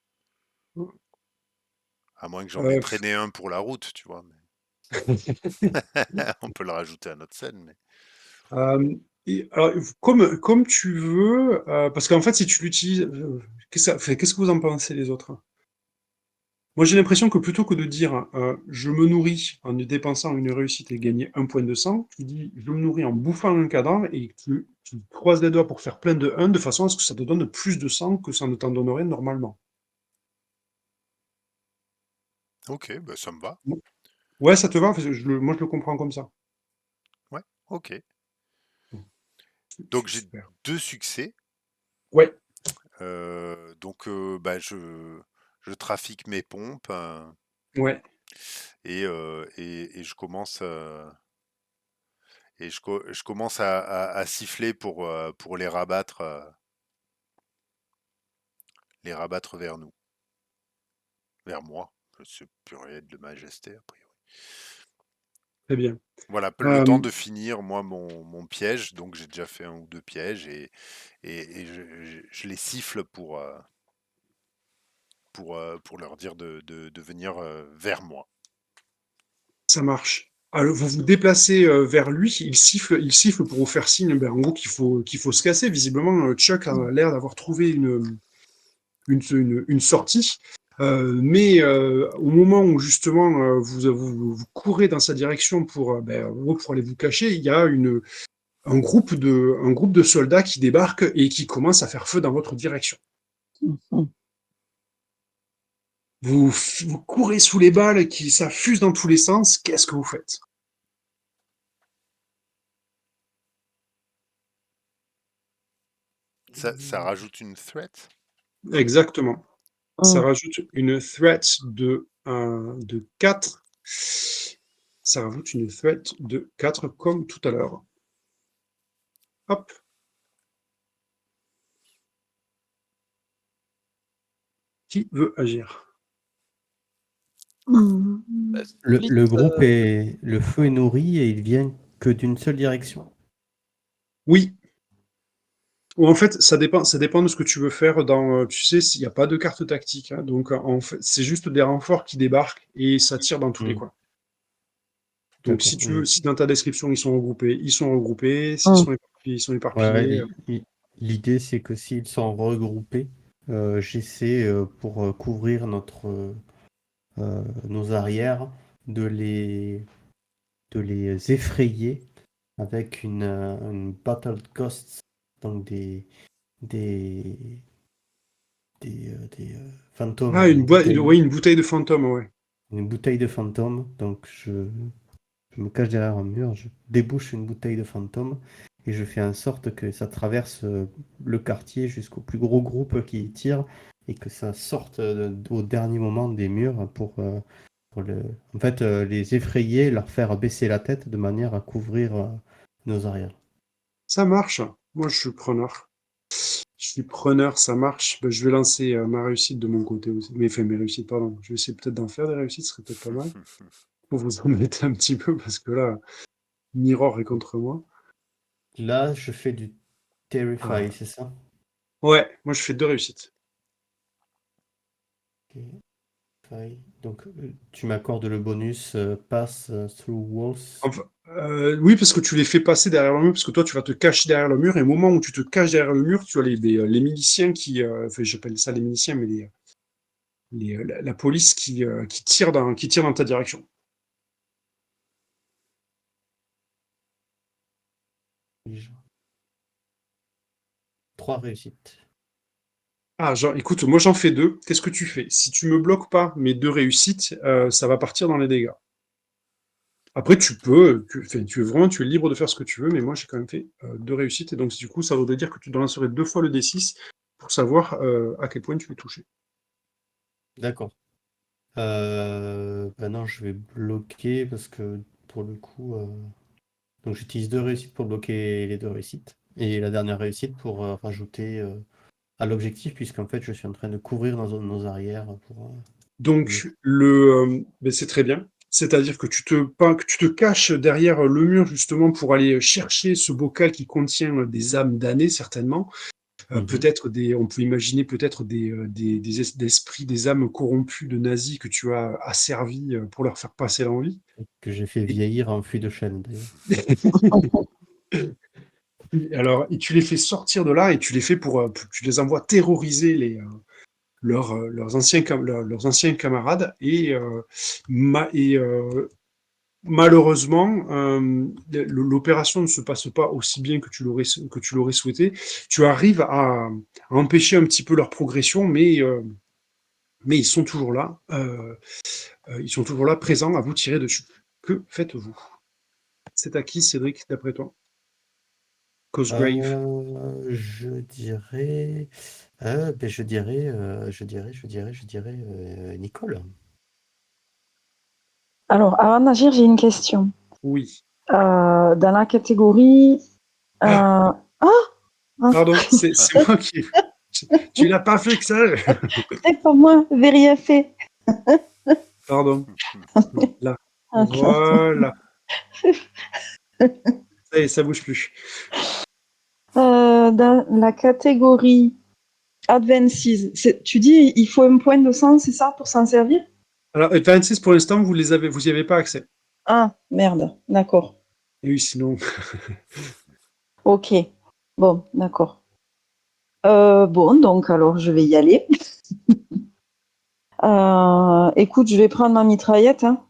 À moins que j'en ai euh, traîné un pour la route, tu vois. On peut le rajouter à notre scène, mais. alors, comme tu veux, parce qu'en fait, si tu l'utilises, qu'est-ce que vous en pensez les autres? Moi, j'ai l'impression que plutôt que de dire je me nourris en dépensant une réussite et gagner un point de sang, tu dis je me nourris en bouffant un cadavre et tu croises les doigts pour faire plein de 1 de façon à ce que ça te donne plus de sang que ça ne t'en donnerait normalement. Ok, bah ça me va. Ouais, ça te va? Parce que moi, je le comprends comme ça. Ouais, ok. Donc j'ai Super. 2 succès. Ouais, Donc je trafique mes pompes ouais, et je commence je commence à siffler pour les rabattre vers nous, vers moi. Je suis purée de majesté a priori. très bien. Voilà, le temps Euh, de finir moi mon piège. Donc j'ai déjà fait 1 ou 2 pièges et je les siffle pour leur dire de venir vers moi. Ça marche. Alors, vous vous déplacez vers lui, il siffle pour vous faire signe, ben, en gros, qu'il faut se casser. Visiblement, Chuck a l'air d'avoir trouvé une sortie. Mais au moment où justement vous courez dans sa direction ben, en gros, pour aller vous cacher, il y a un groupe de soldats qui débarquent et qui commence à faire feu dans votre direction. mhm. Vous courez sous les balles qui s'affusent dans tous les sens. Qu'est-ce que vous faites? Ça rajoute une threat. Exactement. Ça Hum, rajoute une threat de 4. ça rajoute une fête de 4 comme tout à l'heure. Hop. Qui veut agir? Bah, Le Split, groupe le feu est nourri et il vient que d'une seule direction. Oui. Ou en fait, ça dépend de ce que tu veux faire dans. Tu sais, il n'y a pas de carte tactique, hein, donc en fait, c'est juste des renforts qui débarquent et ça tire dans tous les coins. Donc D'accord. si tu veux, si dans ta description ils sont regroupés, ils sont regroupés. S'ils Mm. sont éparpillés, ils sont Ouais, éparpillés. l'idée c'est que s'ils sont regroupés, j'essaie pour couvrir nos arrières de les effrayer avec une Battle Ghosts, donc des, des fantômes, Ah, une bouteille de fantôme, ouais. une bouteille de fantômes. Donc je me cache derrière un mur, je débouche une bouteille de fantôme et je fais en sorte que ça traverse le quartier jusqu'au plus gros groupe qui tire et que ça sorte au dernier moment des murs en fait, les effrayer, leur faire baisser la tête de manière à couvrir nos arrières. Ça marche. Moi, je suis preneur. Je suis preneur, ça marche. Ben, je vais lancer ma réussite de mon côté aussi. Mais enfin, mes réussites, pardon. Je vais essayer peut-être d'en faire des réussites, ce serait peut-être pas mal. Pour vous embêter un petit peu, parce que là, Mirror est contre moi. Là, je fais du Terrify, c'est ça? Ouais, moi je fais 2 réussites. Ok. Donc, tu m'accordes le bonus Pass Through Walls. Enfin, oui, parce que tu les fais passer derrière le mur, parce que toi tu vas te cacher derrière le mur, et au moment où tu te caches derrière le mur, tu as les miliciens qui. Enfin, j'appelle ça les miliciens, mais la police qui tire dans ta direction. Trois réussites. Ah, genre, écoute, moi j'en fais 2. Qu'est-ce que tu fais? Si tu me bloques pas mes 2 réussites, ça va partir dans les dégâts. Après, enfin, tu es libre de faire ce que tu veux, mais moi j'ai quand même fait 2 réussites, et donc du coup, ça voudrait dire que tu dois lancer 2 fois le D6 pour savoir à quel point tu es touché. D'accord. Non, je vais bloquer parce que pour le coup, donc j'utilise 2 réussites pour bloquer les 2 réussites et la dernière réussite pour rajouter à l'objectif, puisqu'en fait je suis en train de couvrir nos arrières pour. Donc, ben, c'est très bien. C'est-à-dire que que tu te caches derrière le mur justement pour aller chercher ce bocal qui contient des âmes damnées, certainement. Peut-être on peut imaginer peut-être des esprits, des âmes corrompues de nazis que tu as asservis pour leur faire passer l'envie. Que j'ai fait vieillir en fût de chêne d'ailleurs. Alors, et tu les fais sortir de là et tu les fais tu les envoies terroriser leurs anciens camarades malheureusement, l'opération ne se passe pas aussi bien que tu l'aurais souhaité. Tu arrives à empêcher un petit peu leur progression, mais ils sont toujours là. Ils sont toujours là, présents, à vous tirer dessus. Que faites-vous? C'est à qui, Cédric, d'après toi? Cosgrave. Je dirais, Nicole. Alors, avant d'agir, j'ai une question. Oui. Dans la catégorie. Ah, Ah, pardon, c'est moi qui. Tu l'as pas fait que ça. c'est pas moi, j'ai rien fait. Pardon. Là. Ah, Voilà. Ça y est, ça bouge plus. dans la catégorie Advances, tu dis il faut un point de sang, c'est ça, pour s'en servir? Alors, Advances, pour l'instant, vous y avez pas accès. Ah, merde, d'accord. Et oui, sinon. Ok, bon, d'accord. Bon, donc alors je vais y aller. Écoute, je vais prendre ma mitraillette, hein,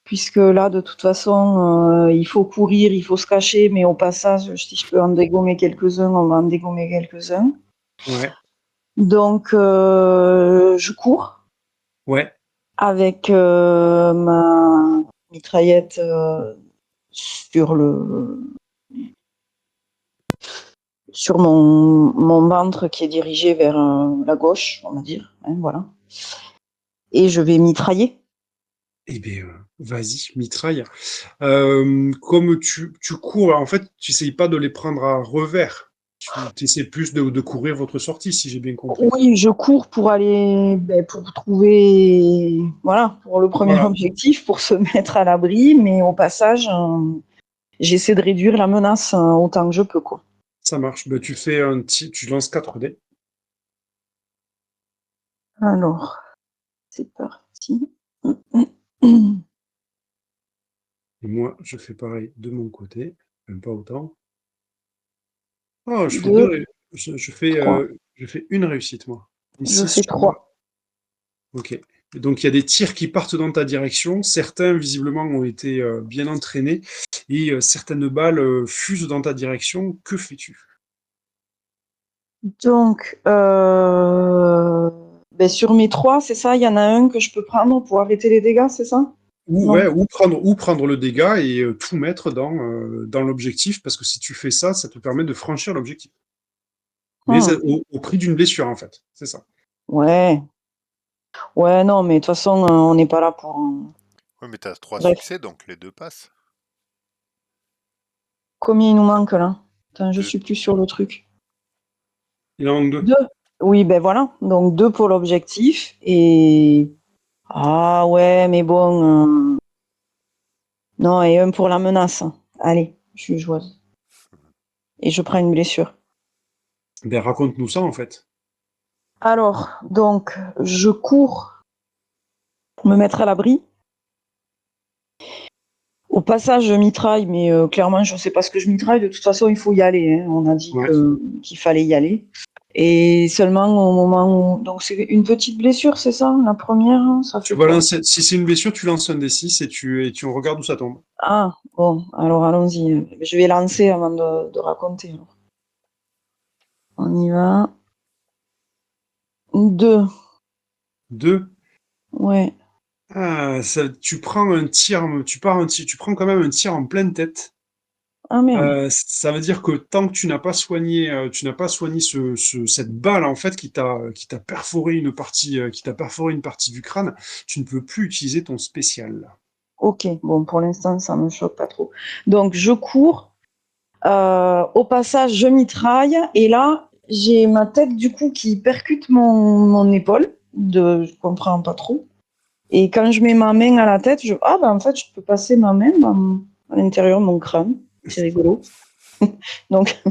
puisque là, de toute façon, il faut courir, il faut se cacher, mais au passage, si je peux en dégommer quelques-uns, on va en dégommer quelques-uns. Ouais. Donc, je cours Ouais. avec ma mitraillette sur mon ventre qui est dirigé vers la gauche, on va dire, hein, voilà. Et je vais mitrailler. Eh bien, Vas-y, mitraille. Comme tu cours, en fait, tu n'essayes pas de les prendre à revers. Tu essaies plus de courir votre sortie, si j'ai bien compris. Oui, je cours pour aller, pour trouver, voilà, pour le premier Voilà, objectif, pour se mettre à l'abri, mais au passage, j'essaie de réduire la menace autant que je peux, quoi. ça marche. Ben, tu lances 4 dés. Alors, c'est parti. Et moi, je fais pareil de mon côté. Même pas autant. Oh, je fais Deux, trois. je fais une réussite, moi. Et Je 6 fais sur moi. 3. Ok. Et donc, il y a des tirs qui partent dans ta direction. Certains, visiblement, ont été bien entraînés. Et certaines balles fusent dans ta direction. Que fais-tu? Donc, sur mes 3, c'est ça? Il y en a un que je peux prendre pour arrêter les dégâts, c'est ça? Ouais, Non. ou prendre le dégât et tout mettre dans l'objectif, parce que si tu fais ça, ça te permet de franchir l'objectif. Mais Ah, au prix d'une blessure, en fait. C'est ça. ouais. Ouais, non, mais de toute façon, on n'est pas là pour. Ouais, mais t'as 3 Bref. succès, donc les 2 passent. Combien il nous manque là? Attends, je 2. suis plus sur le truc. Il en manque 2. 2. Oui, ben voilà. Donc 2 pour l'objectif. Et. Ah ouais, mais bon. Non, et un pour la menace. Allez, je suis joueuse. Et je prends une blessure. Ben, raconte-nous ça, en fait. Alors, donc, je cours pour me mettre à l'abri. Au passage, je mitraille, mais clairement, je ne sais pas ce que je mitraille. De toute façon, il faut y aller, hein. On a dit Ouais. qu'il fallait y aller. Et seulement au moment où. Donc, c'est une petite blessure, c'est ça? La première, hein, ça Tu fait vas quoi? lancer, si c'est une blessure, tu lances un D6 et tu regardes où ça tombe. Ah, bon, alors allons-y. Je vais lancer avant de raconter, alors. On y va. 2. 2. Ouais. Ah, tu prends un tir, tu prends quand même un tir en pleine tête. Ah merde. Ça veut dire que tant que tu n'as pas soigné cette balle en fait qui t'a perforé une partie du crâne, tu ne peux plus utiliser ton spécial. Ok, bon, pour l'instant, ça me choque pas trop. Donc, je cours. Au passage, je mitraille. Et là, j'ai ma tête, du coup, qui percute mon épaule. Je comprends pas trop. Et quand je mets ma main à la tête, ah, ben, en fait, je peux passer ma main à l'intérieur de mon crâne. C'est rigolo. Donc,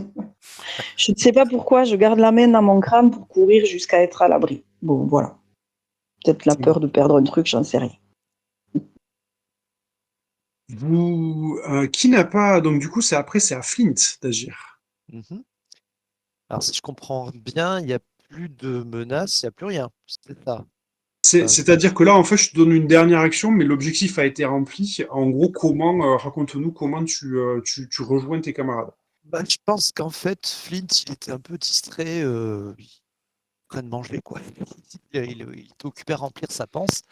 je ne sais pas pourquoi je garde la main dans mon crâne pour courir jusqu'à être à l'abri. Bon, voilà. Peut-être la peur de perdre un truc, j'en sais rien. Qui n'a pas, donc du coup c'est à Flint d'agir. Mhm. Alors, si je comprends bien, il n'y a plus de menaces, il n'y a plus rien. C'est ça. C'est-à-dire que là en fait je te donne une dernière action, mais l'objectif a été rempli. En gros, raconte-nous comment tu rejoins tes camarades. Bah, je pense qu'en fait, Flint, il était un peu distrait, il est en train de manger, quoi. Il était occupé à remplir sa panse.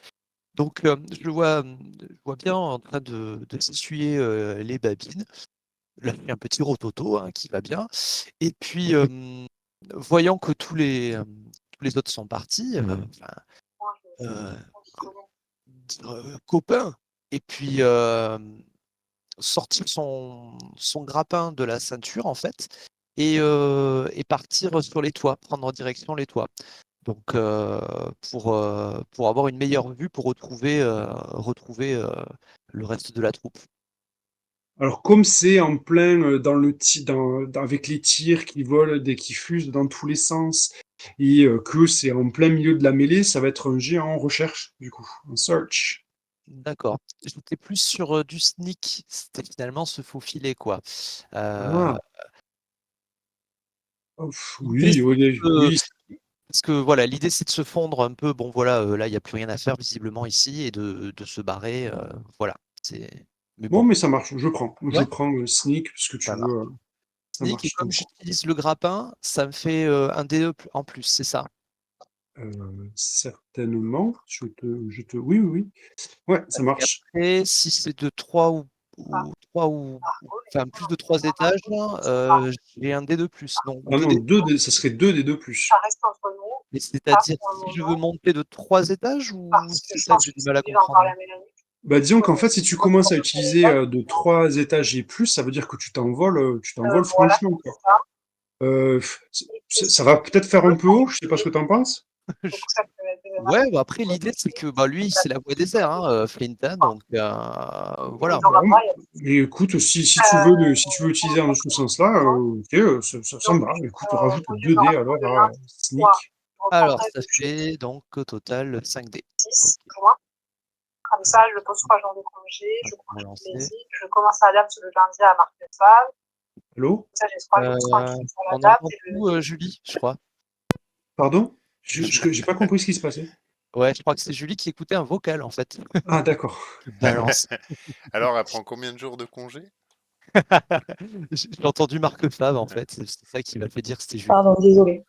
Donc, je vois bien en train de s'essuyer les babines. Là, il y a un petit rototo hein, qui va bien. Et puis, voyant que tous les autres sont partis, euh, copain, et puis sortir son grappin de la ceinture, en fait, et partir sur les toits, prendre direction les toits. Donc, pour avoir une meilleure vue, pour retrouver le reste de la troupe. Alors comme c'est en plein avec les tirs qui volent et qui fusent dans tous les sens et que c'est en plein milieu de la mêlée, ça va être un jet en recherche du coup, en search. D'accord. J'étais plus sur du sneak. C'était finalement se faufiler, quoi. Euh, Ah, l'idée, oui, oui, c'est oui. parce que voilà, l'idée c'est de se fondre un peu. Bon, voilà, là, il n'y a plus rien à faire visiblement ici et de se barrer. Voilà. Mais Bon, bon, mais ça marche, je prends. Je ouais, prends le sneak, puisque tu ça marche. veux. Ça Sneak, et marche, je comme comprends. j'utilise le grappin, ça me fait un D2 en plus, c'est ça. Certainement. Oui, oui, oui. Ouais, ça Et marche. après, si c'est de 3 ou 3 enfin plus de 3 étages, j'ai un D2 plus. Donc Ah 2 non, D. ça serait 2 des 2 plus. Mais c'est-à-dire si je veux monter de 3 étages ou c'est ça que j'ai du mal à comprendre? Bah, disons qu'en fait, si tu commences à utiliser de 3 étages et plus, ça veut dire que tu t'envoles franchement, quoi. Ça va peut-être faire un peu haut, je sais pas ce que t'en penses. Ouais, bah après l'idée c'est que bah lui c'est la voie des airs, hein, Flint, hein, donc voilà. Bon, mais écoute, si tu veux, si tu veux utiliser dans ce sens-là, ok, ça me va. Écoute, rajoute 2 dés alors à Sneak. Alors ça fait donc au total 5 dés. Ok, on va lancer. Allô? On entend tout, Julie, je crois. Pardon? J'ai pas compris ce qui se passait. Ouais, je crois que c'est Julie qui écoutait un vocal en fait, Ah, d'accord. qui balance. Alors, elle prend combien de jours de congé? J'ai entendu Marc Favre en fait, c'est ça qui m'a fait dire que c'était Julie. Pardon, désolé.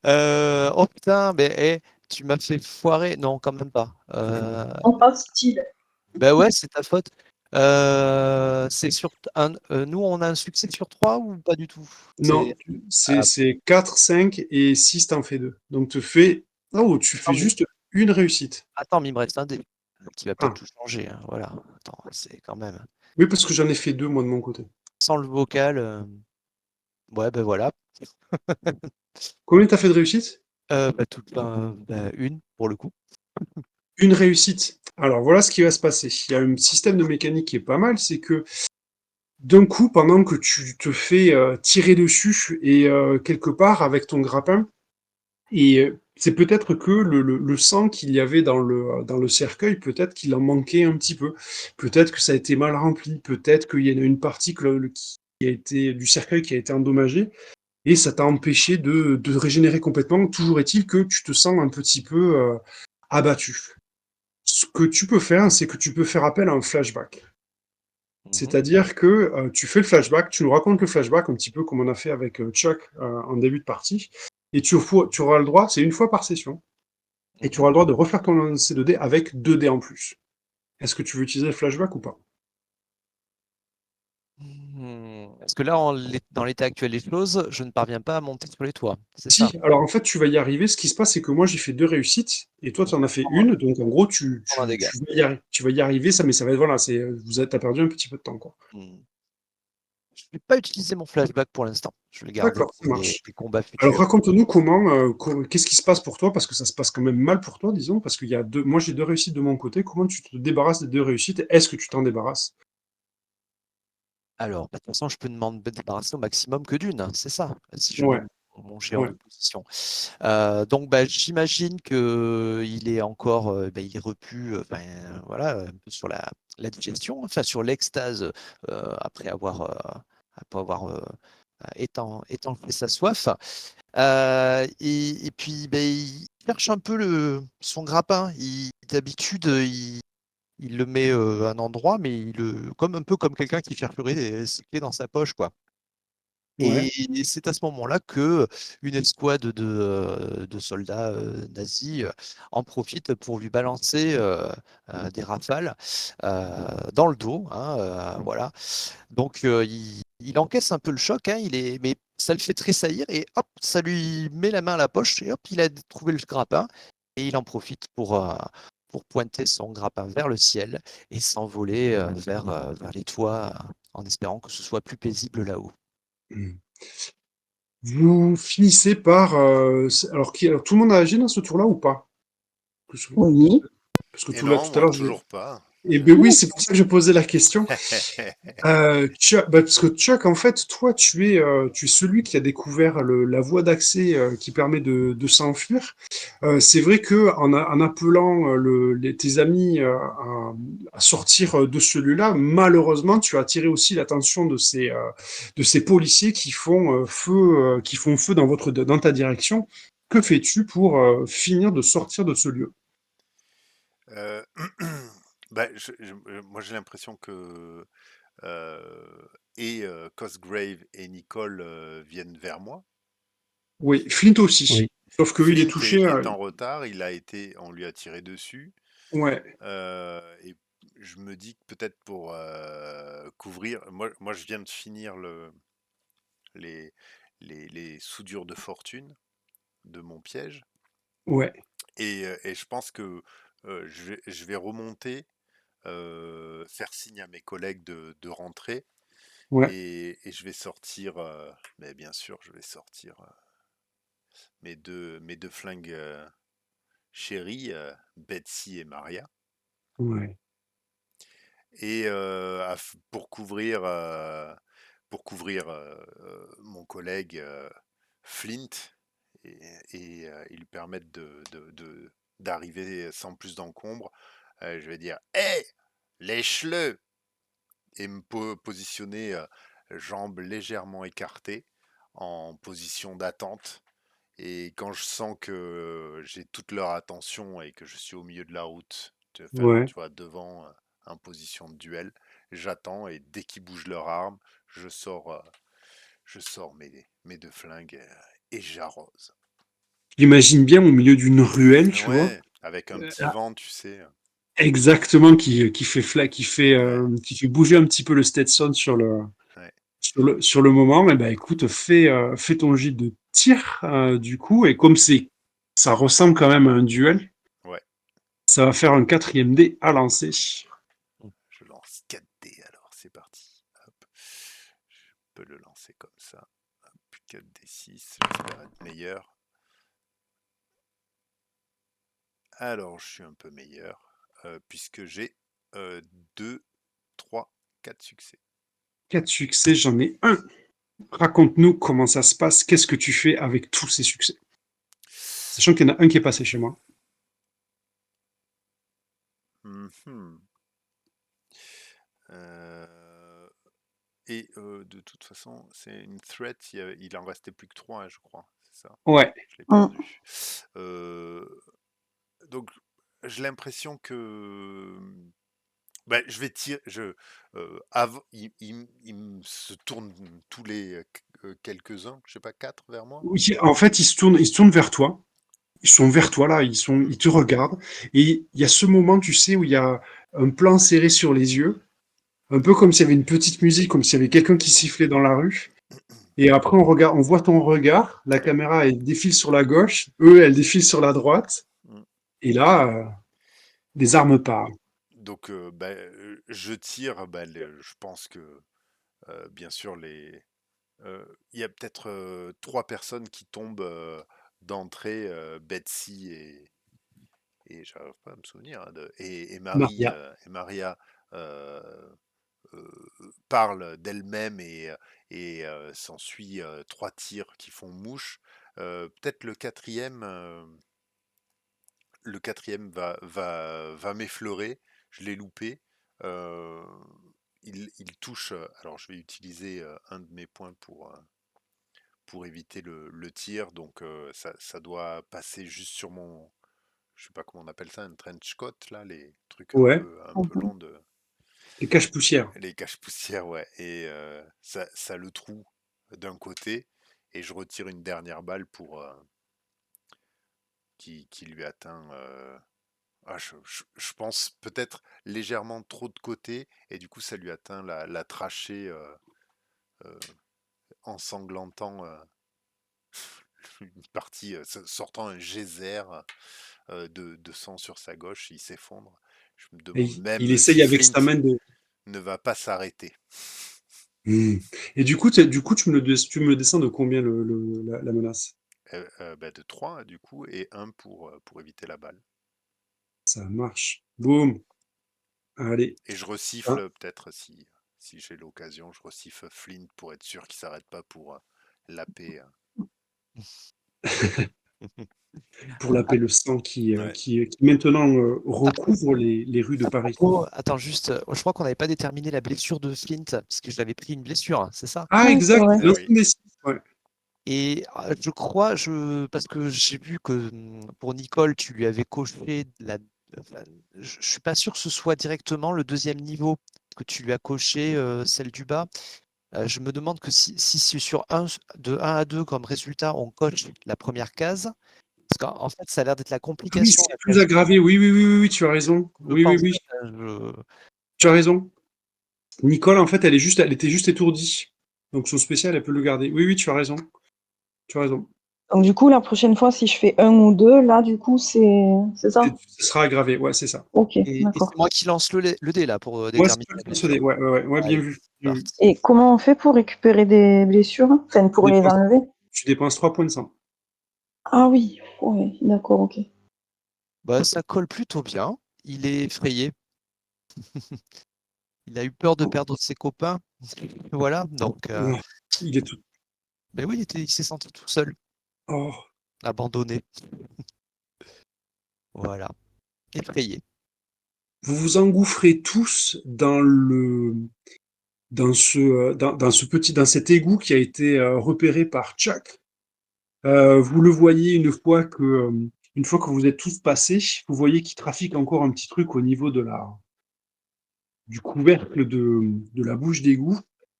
Oh putain, mais tu m'as fait foirer. Non, quand même pas. En pas style. Bah ouais, c'est ta faute. C'est sur nous, on a un succès sur 3 ou pas du tout? Non, c'est 4, 5 et 6, t'en fais 2. Donc tu fais juste une réussite. Attends, mais il me reste un dé qui va peut-être Ah. tout changer, hein, voilà. Attends, c'est quand même Oui, parce que j'en ai fait 2 moi de mon côté. sans le vocal. Ouais, ben voilà. Combien t'as fait de réussite? Une pour le coup. Une réussite. Alors voilà ce qui va se passer. Il y a un système de mécanique qui est pas mal, c'est que d'un coup, pendant que tu te fais tirer dessus et quelque part avec ton grappin, et c'est peut-être que le sang qu'il y avait dans le cercueil, peut-être qu'il en manquait un petit peu. Peut-être que ça a été mal rempli. Peut-être qu'il y en a une partie qui a été du cercueil qui a été endommagée et ça t'a empêché de régénérer complètement. Toujours est-il que tu te sens un petit peu abattu. Ce que tu peux faire, c'est que tu peux faire appel à un flashback. C'est-à-dire que tu fais le flashback, tu nous racontes le flashback un petit peu comme on a fait avec Chuck en début de partie, et tu auras le droit, c'est une fois par session, et tu auras le droit de refaire ton lancer de dés avec 2 dés en plus. Est-ce que tu veux utiliser le flashback ou pas? Parce que là, dans l'état actuel des choses, je ne parviens pas à monter sur les toits. C'est ça? Si, alors en fait, tu vas y arriver. Ce qui se passe, c'est que moi, j'ai fait 2 réussites, et toi, tu en as fait une, donc en gros, Prendre un dégât. tu vas y arriver, mais ça va être, voilà, t'as perdu un petit peu de temps, quoi. Je ne vais pas utiliser mon flashback pour l'instant. Je vais le garder D'accord, ça pour marche. les combats Alors futurs. raconte-nous qu'est-ce qui se passe pour toi, parce que ça se passe quand même mal pour toi, disons, parce qu'il y a moi j'ai 2 réussites de mon côté. Comment tu te débarrasses des 2 réussites? Est-ce que tu t'en débarrasses? Alors, de toute façon, je peux me débarrasser au maximum que d'une, hein, c'est ça, si je mets Ouais, mon jet en ouais. opposition. Donc, j'imagine qu'il est encore, il est repu, voilà, un peu sur la digestion, enfin sur l'extase après avoir étanché sa soif. Et puis, il cherche un peu son grappin. D'habitude, il le met à un endroit, mais comme un peu comme quelqu'un qui chercherait ses clés dans sa poche, quoi. Ouais. Et c'est à ce moment-là que une escouade de soldats nazis en profite pour lui balancer des rafales dans le dos, hein, voilà. Donc il encaisse un peu le choc, hein, mais ça le fait tressaillir et hop, ça lui met la main à la poche et hop, il a trouvé le grappin et il en profite pour pointer son grappin vers le ciel et s'envoler vers les toits en espérant que ce soit plus paisible là-haut. Mmh. Vous finissez par alors tout le monde a agi dans ce tour-là ou pas? Oui. Parce que Et tout non, à moi l'heure toujours pas. eh ben oui, c'est pour ça que je posais la question. Parce que Chuck, en fait, toi, tu es celui qui a découvert la voie d'accès qui permet de s'enfuir. C'est vrai que en appelant tes amis à sortir de celui-là, malheureusement, tu as attiré aussi l'attention de ces policiers qui font feu dans ta direction. Que fais-tu pour finir de sortir de ce lieu? Euh, moi j'ai l'impression que Cosgrave et Nicole viennent vers moi. Oui, Flint aussi. Oui. Sauf qu'il est Flint touché. est en retard, on lui a tiré dessus. Ouais, Et je me dis que peut-être pour couvrir, moi je viens de finir les, les soudures de fortune de mon piège. ouais. Et je pense que je vais remonter, faire signe à mes collègues de rentrer Ouais, et je vais sortir, mais bien sûr, je vais sortir mes deux flingues chéries, Betsy et Maria. ouais, Et pour couvrir mon collègue Flint et, et lui permettre d'arriver sans plus d'encombre, je vais dire hé, lèche-le et me positionner jambes légèrement écartées en position d'attente. Et quand je sens que j'ai toute leur attention et que je suis au milieu de la route, enfin, ouais. tu vois, devant, en position de duel, j'attends et dès qu'ils bougent leur arme, je sors mes deux flingues et j'arrose. J'imagine bien au milieu d'une ruelle, tu vois. Ouais, avec un Euh, petit vent, tu sais. Exactement, Ouais, qui fait bouger un petit peu le Stetson ouais, sur le moment. Et ben écoute, fais ton jet de tir du coup, et comme ça ressemble quand même à un duel, ouais. ça va faire un 4e dé à lancer. Je lance 4 dés alors, c'est parti. Hop. Je peux le lancer comme ça. Hop, 4 d 6, j'espère être meilleur. Alors, je suis un peu meilleur, puisque j'ai 2, 3, 4 succès. 4 succès, j'en ai un. Raconte-nous comment ça se passe, qu'est-ce que tu fais avec tous ces succès? Sachant qu'il y en a un qui est passé chez moi. Mhm. Euh, et de toute façon, c'est une threat, il en restait plus que 3, hein, je crois, c'est ça. Ouais, Je l'ai Mm. perdu. Euh, donc, j'ai l'impression que bah, je vais tirer. Il se tourne tous les quelques-uns, je sais pas, 4 vers moi. oui, en fait, ils se tournent vers toi. Ils sont vers toi là, Hmm. ils te regardent. Et il y a ce moment, tu sais, où il y a un plan serré sur les yeux, un peu comme s'il y avait une petite musique, comme s'il y avait quelqu'un qui sifflait dans la rue. Et après, on voit ton regard. La Ouais. caméra, elle défile sur la gauche. Eux, elle défile sur la droite. Hmm. Et là, les Donc, armes parlent. donc bah, je tire. Bah, je pense que bien sûr il y a peut-être 3 personnes qui tombent d'entrée, Betsy et j'arrive pas à me souvenir hein, et Marie Maria. et Maria euh, parlent d'elles-mêmes et s'ensuit 3 tirs qui font mouche. Peut-être le quatrième va m'effleurer. Je l'ai loupé. Euh, il touche. Alors, je vais utiliser un de mes points pour éviter le tir. Donc, ça doit passer juste sur mon. Je sais pas comment on appelle ça, un trench coat, là, les trucs Ouais, un peu Mhm. longs de. les caches-poussières. Les cache-poussières, ouais. Et ça le trou d'un côté. Et je retire une dernière balle pour qui lui atteint. Je pense peut-être légèrement trop de côté et du coup ça lui atteint la trachée euh, ensanglantant une partie, sortant un geyser de sang sur sa gauche, il s'effondre. Je me Et demande il même si essaye avec Flint sa main de. ne va pas s'arrêter. Hmm. Et du coup, tu me le descends de combien la menace? Bah, de 3 du coup et un pour éviter la balle. Ça marche. Boum. Allez. Et je Hein. recifle peut-être si j'ai l'occasion, je recifle Flint pour être sûr qu'il s'arrête pas pour laper. Pour laver le sang Ouais. qui maintenant À recouvre les rues de à Paris. propos, attends juste, je crois qu'on n'avait pas déterminé la blessure de Flint, parce que je l'avais pris une blessure, hein, c'est ça? Ah, Ouais, c'est exact. vrai. Ah oui. L'instant des six. Ouais. Et je crois, parce que j'ai vu que pour Nicole, tu lui avais coché enfin, je suis pas sûr que ce soit directement le deuxième niveau que tu lui as coché, celle du bas. Je me demande que si sur de 1 à 2 comme résultat, on coche la première case, parce qu'en fait, ça a l'air d'être la Ah oui, complication c'est là, plus aggravé. Oui, oui, oui, oui, oui, tu as raison. je Oui, oui, pensais, oui. je- Tu as raison. Nicole, en fait, elle était juste étourdie. Donc son spécial, elle peut le garder. Oui, oui, tu as raison. Tu as raison. Donc du coup, la prochaine fois, si je fais 1 ou 2, là, du coup, c'est ça? Ce sera aggravé, ouais, c'est ça. Ok, Et Et d'accord. c'est moi qui lance le dé là pour moi, c'est déterminer toi la qui lance le dé. blessure. Ouais, bien Allez, vu. c'est Bien vu. parti. Et comment on fait pour récupérer des blessures? Enfin, pour Tu les dépenses, enlever? tu dépenses 3 points de sang. Ah oui, ouais, d'accord, ok. Bah, ça colle plutôt bien. Il est effrayé. Il a eu peur de perdre ses copains. Voilà, donc Ah, il est tout. mais oui, il s'est senti tout seul, Oh. abandonné. Voilà, effrayé. Vous vous engouffrez tous dans cet égout qui a été repéré par Chuck. Vous le voyez une fois que vous êtes tous passés, vous voyez qu'il trafique encore un petit truc au niveau du couvercle de la bouche d'égout.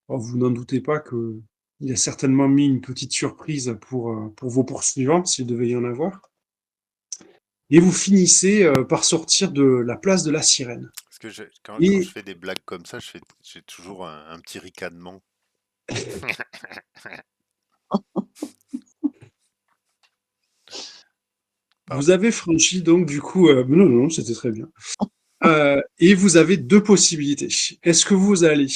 Alors, vous n'en doutez pas qu'il a certainement mis une petite surprise pour vos poursuivants, s'il devait y en avoir. Et vous finissez par sortir de la place de la Sirène. Parce que quand je Et fais des blagues comme ça, j'ai toujours un petit ricanement. vous Pardon. avez franchi donc du coup... non, c'était très bien. Et vous avez deux possibilités. Est-ce que vous allez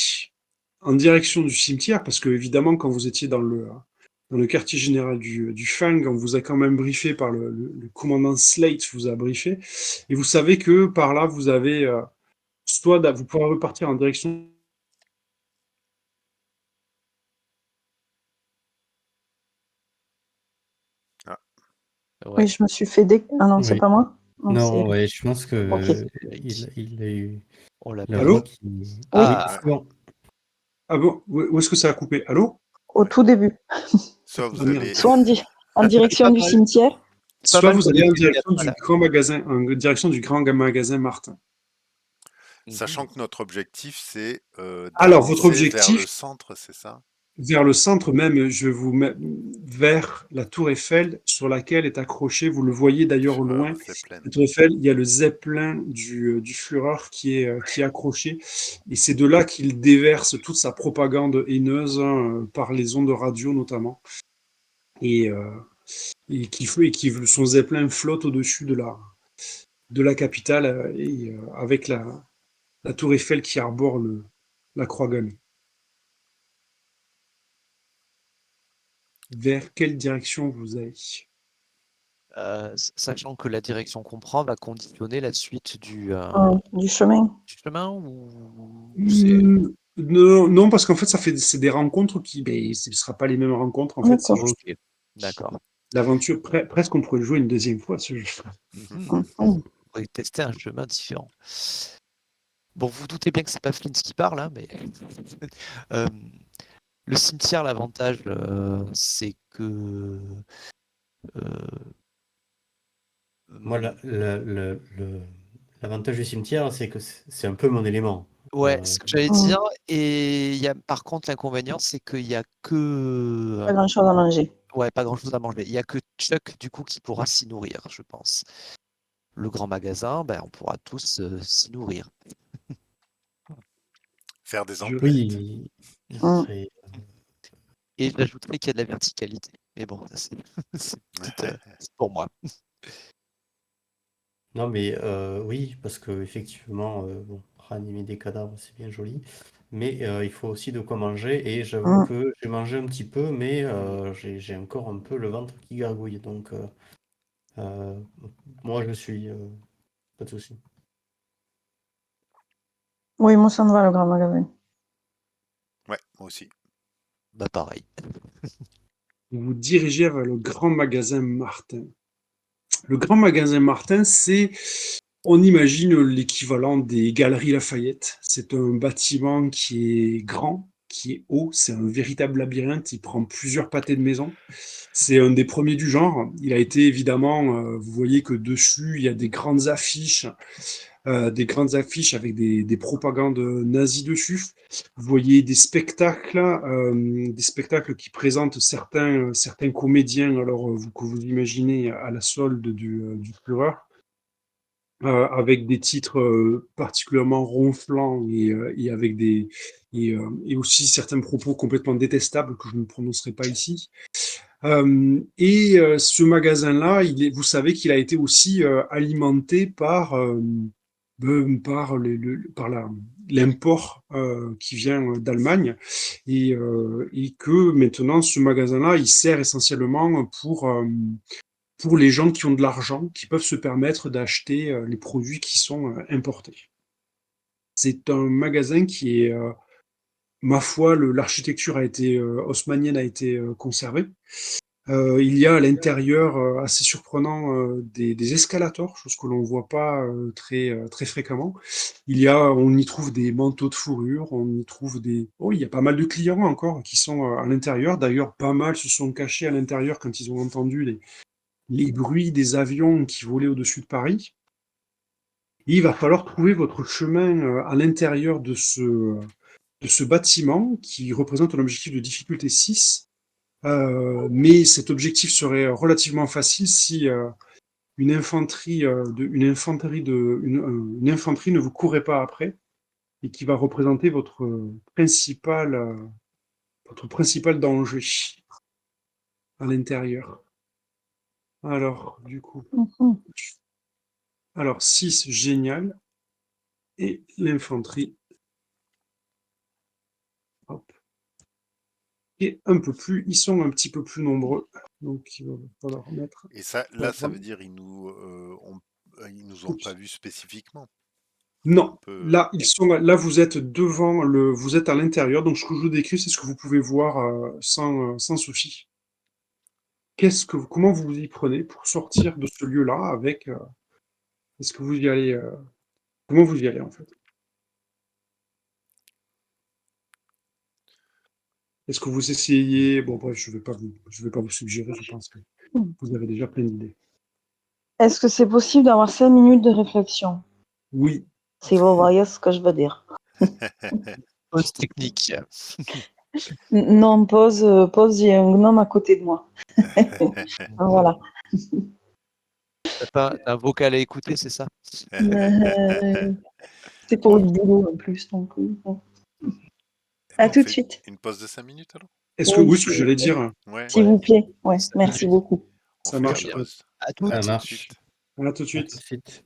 en direction du cimetière, parce que évidemment, quand vous étiez dans le quartier général du Fang, on vous a quand même briefé par le commandant Slate, vous a briefé, et vous savez que par là, vous avez vous pouvez repartir en direction. Ah, Ouais. Oui, je me suis fait Ah non, c'est Oui. pas moi? Non, Non, c'est... ouais, je pense Ok. que Ricky. il a eu On l'a la perdu. Allô? voix qui. Oui, Oui, Ah, c'est bon. Ah bon? Où est-ce que ça a coupé? Allô? au ouais. tout début. Soit Ah vous merde. allez. Soit en c'est direction pas du mal. cimetière. C'est pas Soit mal vous comme allez en début de direction lettre, du là. grand magasin, Martin. Sachant que notre objectif, c'est Alors, votre d'avancer vers objectif, le centre, c'est ça? vers le centre même, je vais vous mettre vers la tour Eiffel sur laquelle est accroché, vous le voyez Le d'ailleurs au loin, Führer Zeppelin. la tour Eiffel, il y a le Zeppelin du Führer qui est accroché, et c'est de là qu'il déverse toute sa propagande haineuse hein, par les ondes radio notamment, et, euh, son Zeppelin flotte au-dessus de la capitale, avec la tour Eiffel qui arbore la croix gammée. Vers quelle direction vous allez? Sachant que la direction qu'on prend va conditionner la suite Du chemin. du chemin ou c'est. Non, non, parce qu'en fait, c'est des rencontres ce ne sera pas les mêmes rencontres. En fait, c'est D'accord. juste Ok, d'accord. l'aventure. Presque, on pourrait le jouer une deuxième fois, ce jeu. Mhm. Mhm. On pourrait tester un chemin différent. Bon, vous doutez bien que c'est pas Flynn qui parle, hein, mais euh, le cimetière, l'avantage, c'est que Moi, euh, l'avantage du cimetière, c'est que c'est un peu mon élément. ouais, ce que j'allais Mhm. dire. Et il y a, par contre, l'inconvénient, c'est qu'il y a que Pas grand-chose à manger. ouais, pas grand-chose à manger. Il y a que Chuck, du coup, qui pourra s'y nourrir, je pense. Le grand magasin, ben, on pourra tous s'y nourrir. Faire des Je- emplettes. Oui, il Mhm. serait. Et j'ajouterais qu'il y a de la verticalité. Mais bon, ça, c'est c'est pour moi. Non, mais oui, parce que effectivement, bon, ranimer des cadavres, c'est bien joli, mais il faut aussi de quoi manger. Et j'avoue Mhm. que j'ai mangé un petit peu, mais j'ai encore un peu le ventre qui gargouille. Donc, euh, moi, je suis. Pas de souci. Oui, moi, ça me va, le grand magasin. Ouais, moi aussi. Bah, pareil. Vous vous dirigez vers le grand magasin Martin. Le grand magasin Martin, on imagine l'équivalent des Galeries Lafayette. C'est un bâtiment qui est grand, qui est haut. C'est un véritable labyrinthe. Il prend plusieurs pâtés de maison. C'est un des premiers du genre. Il a été évidemment, vous voyez que dessus, il y a des grandes affiches avec des propagandes nazies dessus. Vous voyez des spectacles qui présentent certains comédiens, alors que vous imaginez à la solde du Führer, avec des titres particulièrement ronflants et avec et aussi certains propos complètement détestables que je ne prononcerai pas ici. Ce magasin-là, vous savez qu'il a été aussi alimenté par, par l'import qui vient d'Allemagne et que maintenant ce magasin-là, il sert essentiellement pour les gens qui ont de l'argent, qui peuvent se permettre d'acheter les produits qui sont importés. C'est un magasin qui est, ma foi, l'architecture haussmannienne a été conservée. Il y a à l'intérieur, assez surprenant, des escalators, chose que l'on ne voit pas très fréquemment. On y trouve des manteaux de fourrure, on y trouve il y a pas mal de clients encore qui sont à l'intérieur. D'ailleurs, pas mal se sont cachés à l'intérieur quand ils ont entendu les bruits des avions qui volaient au-dessus de Paris. Et il va falloir trouver votre chemin à l'intérieur de ce bâtiment qui représente un objectif de difficulté 6. Mais cet objectif serait relativement facile si une infanterie ne vous courait pas après et qui va représenter votre principal danger à l'intérieur. Alors, du coup, Mhm. alors 6, génial. Et l'infanterie, hop, et ils sont un petit peu plus nombreux, donc il va falloir mettre. Et ça, là, ça veut dire ils nous ont pas vus spécifiquement. Non, peut- là vous êtes vous êtes à l'intérieur, donc ce que je vous décris, c'est ce que vous pouvez voir sans souci. Comment vous vous y prenez pour sortir de ce lieu-là avec, est-ce que vous y allez, comment vous y allez en fait? Est-ce que vous essayez, bon bref, je vais pas vous suggérer, je pense que vous avez déjà plein d'idées. Est-ce que c'est possible d'avoir 5 minutes de réflexion? Oui, Si vous voyez ce que je veux dire. Pause technique. Non, pause, j'ai un gnome à côté de moi. Voilà. T'as pas un vocal à écouter, c'est ça? C'est pour le boulot en plus. Donc, bon. À On tout de fait suite. une pause de 5 minutes alors? Oui, ce que j'allais dire, Ouais, s'il vous plaît. Ouais, 5 merci minutes. beaucoup. on ça fait la marche. pause. À À toutes. Ça tout de marche. suite. À tout de À tout de suite. suite.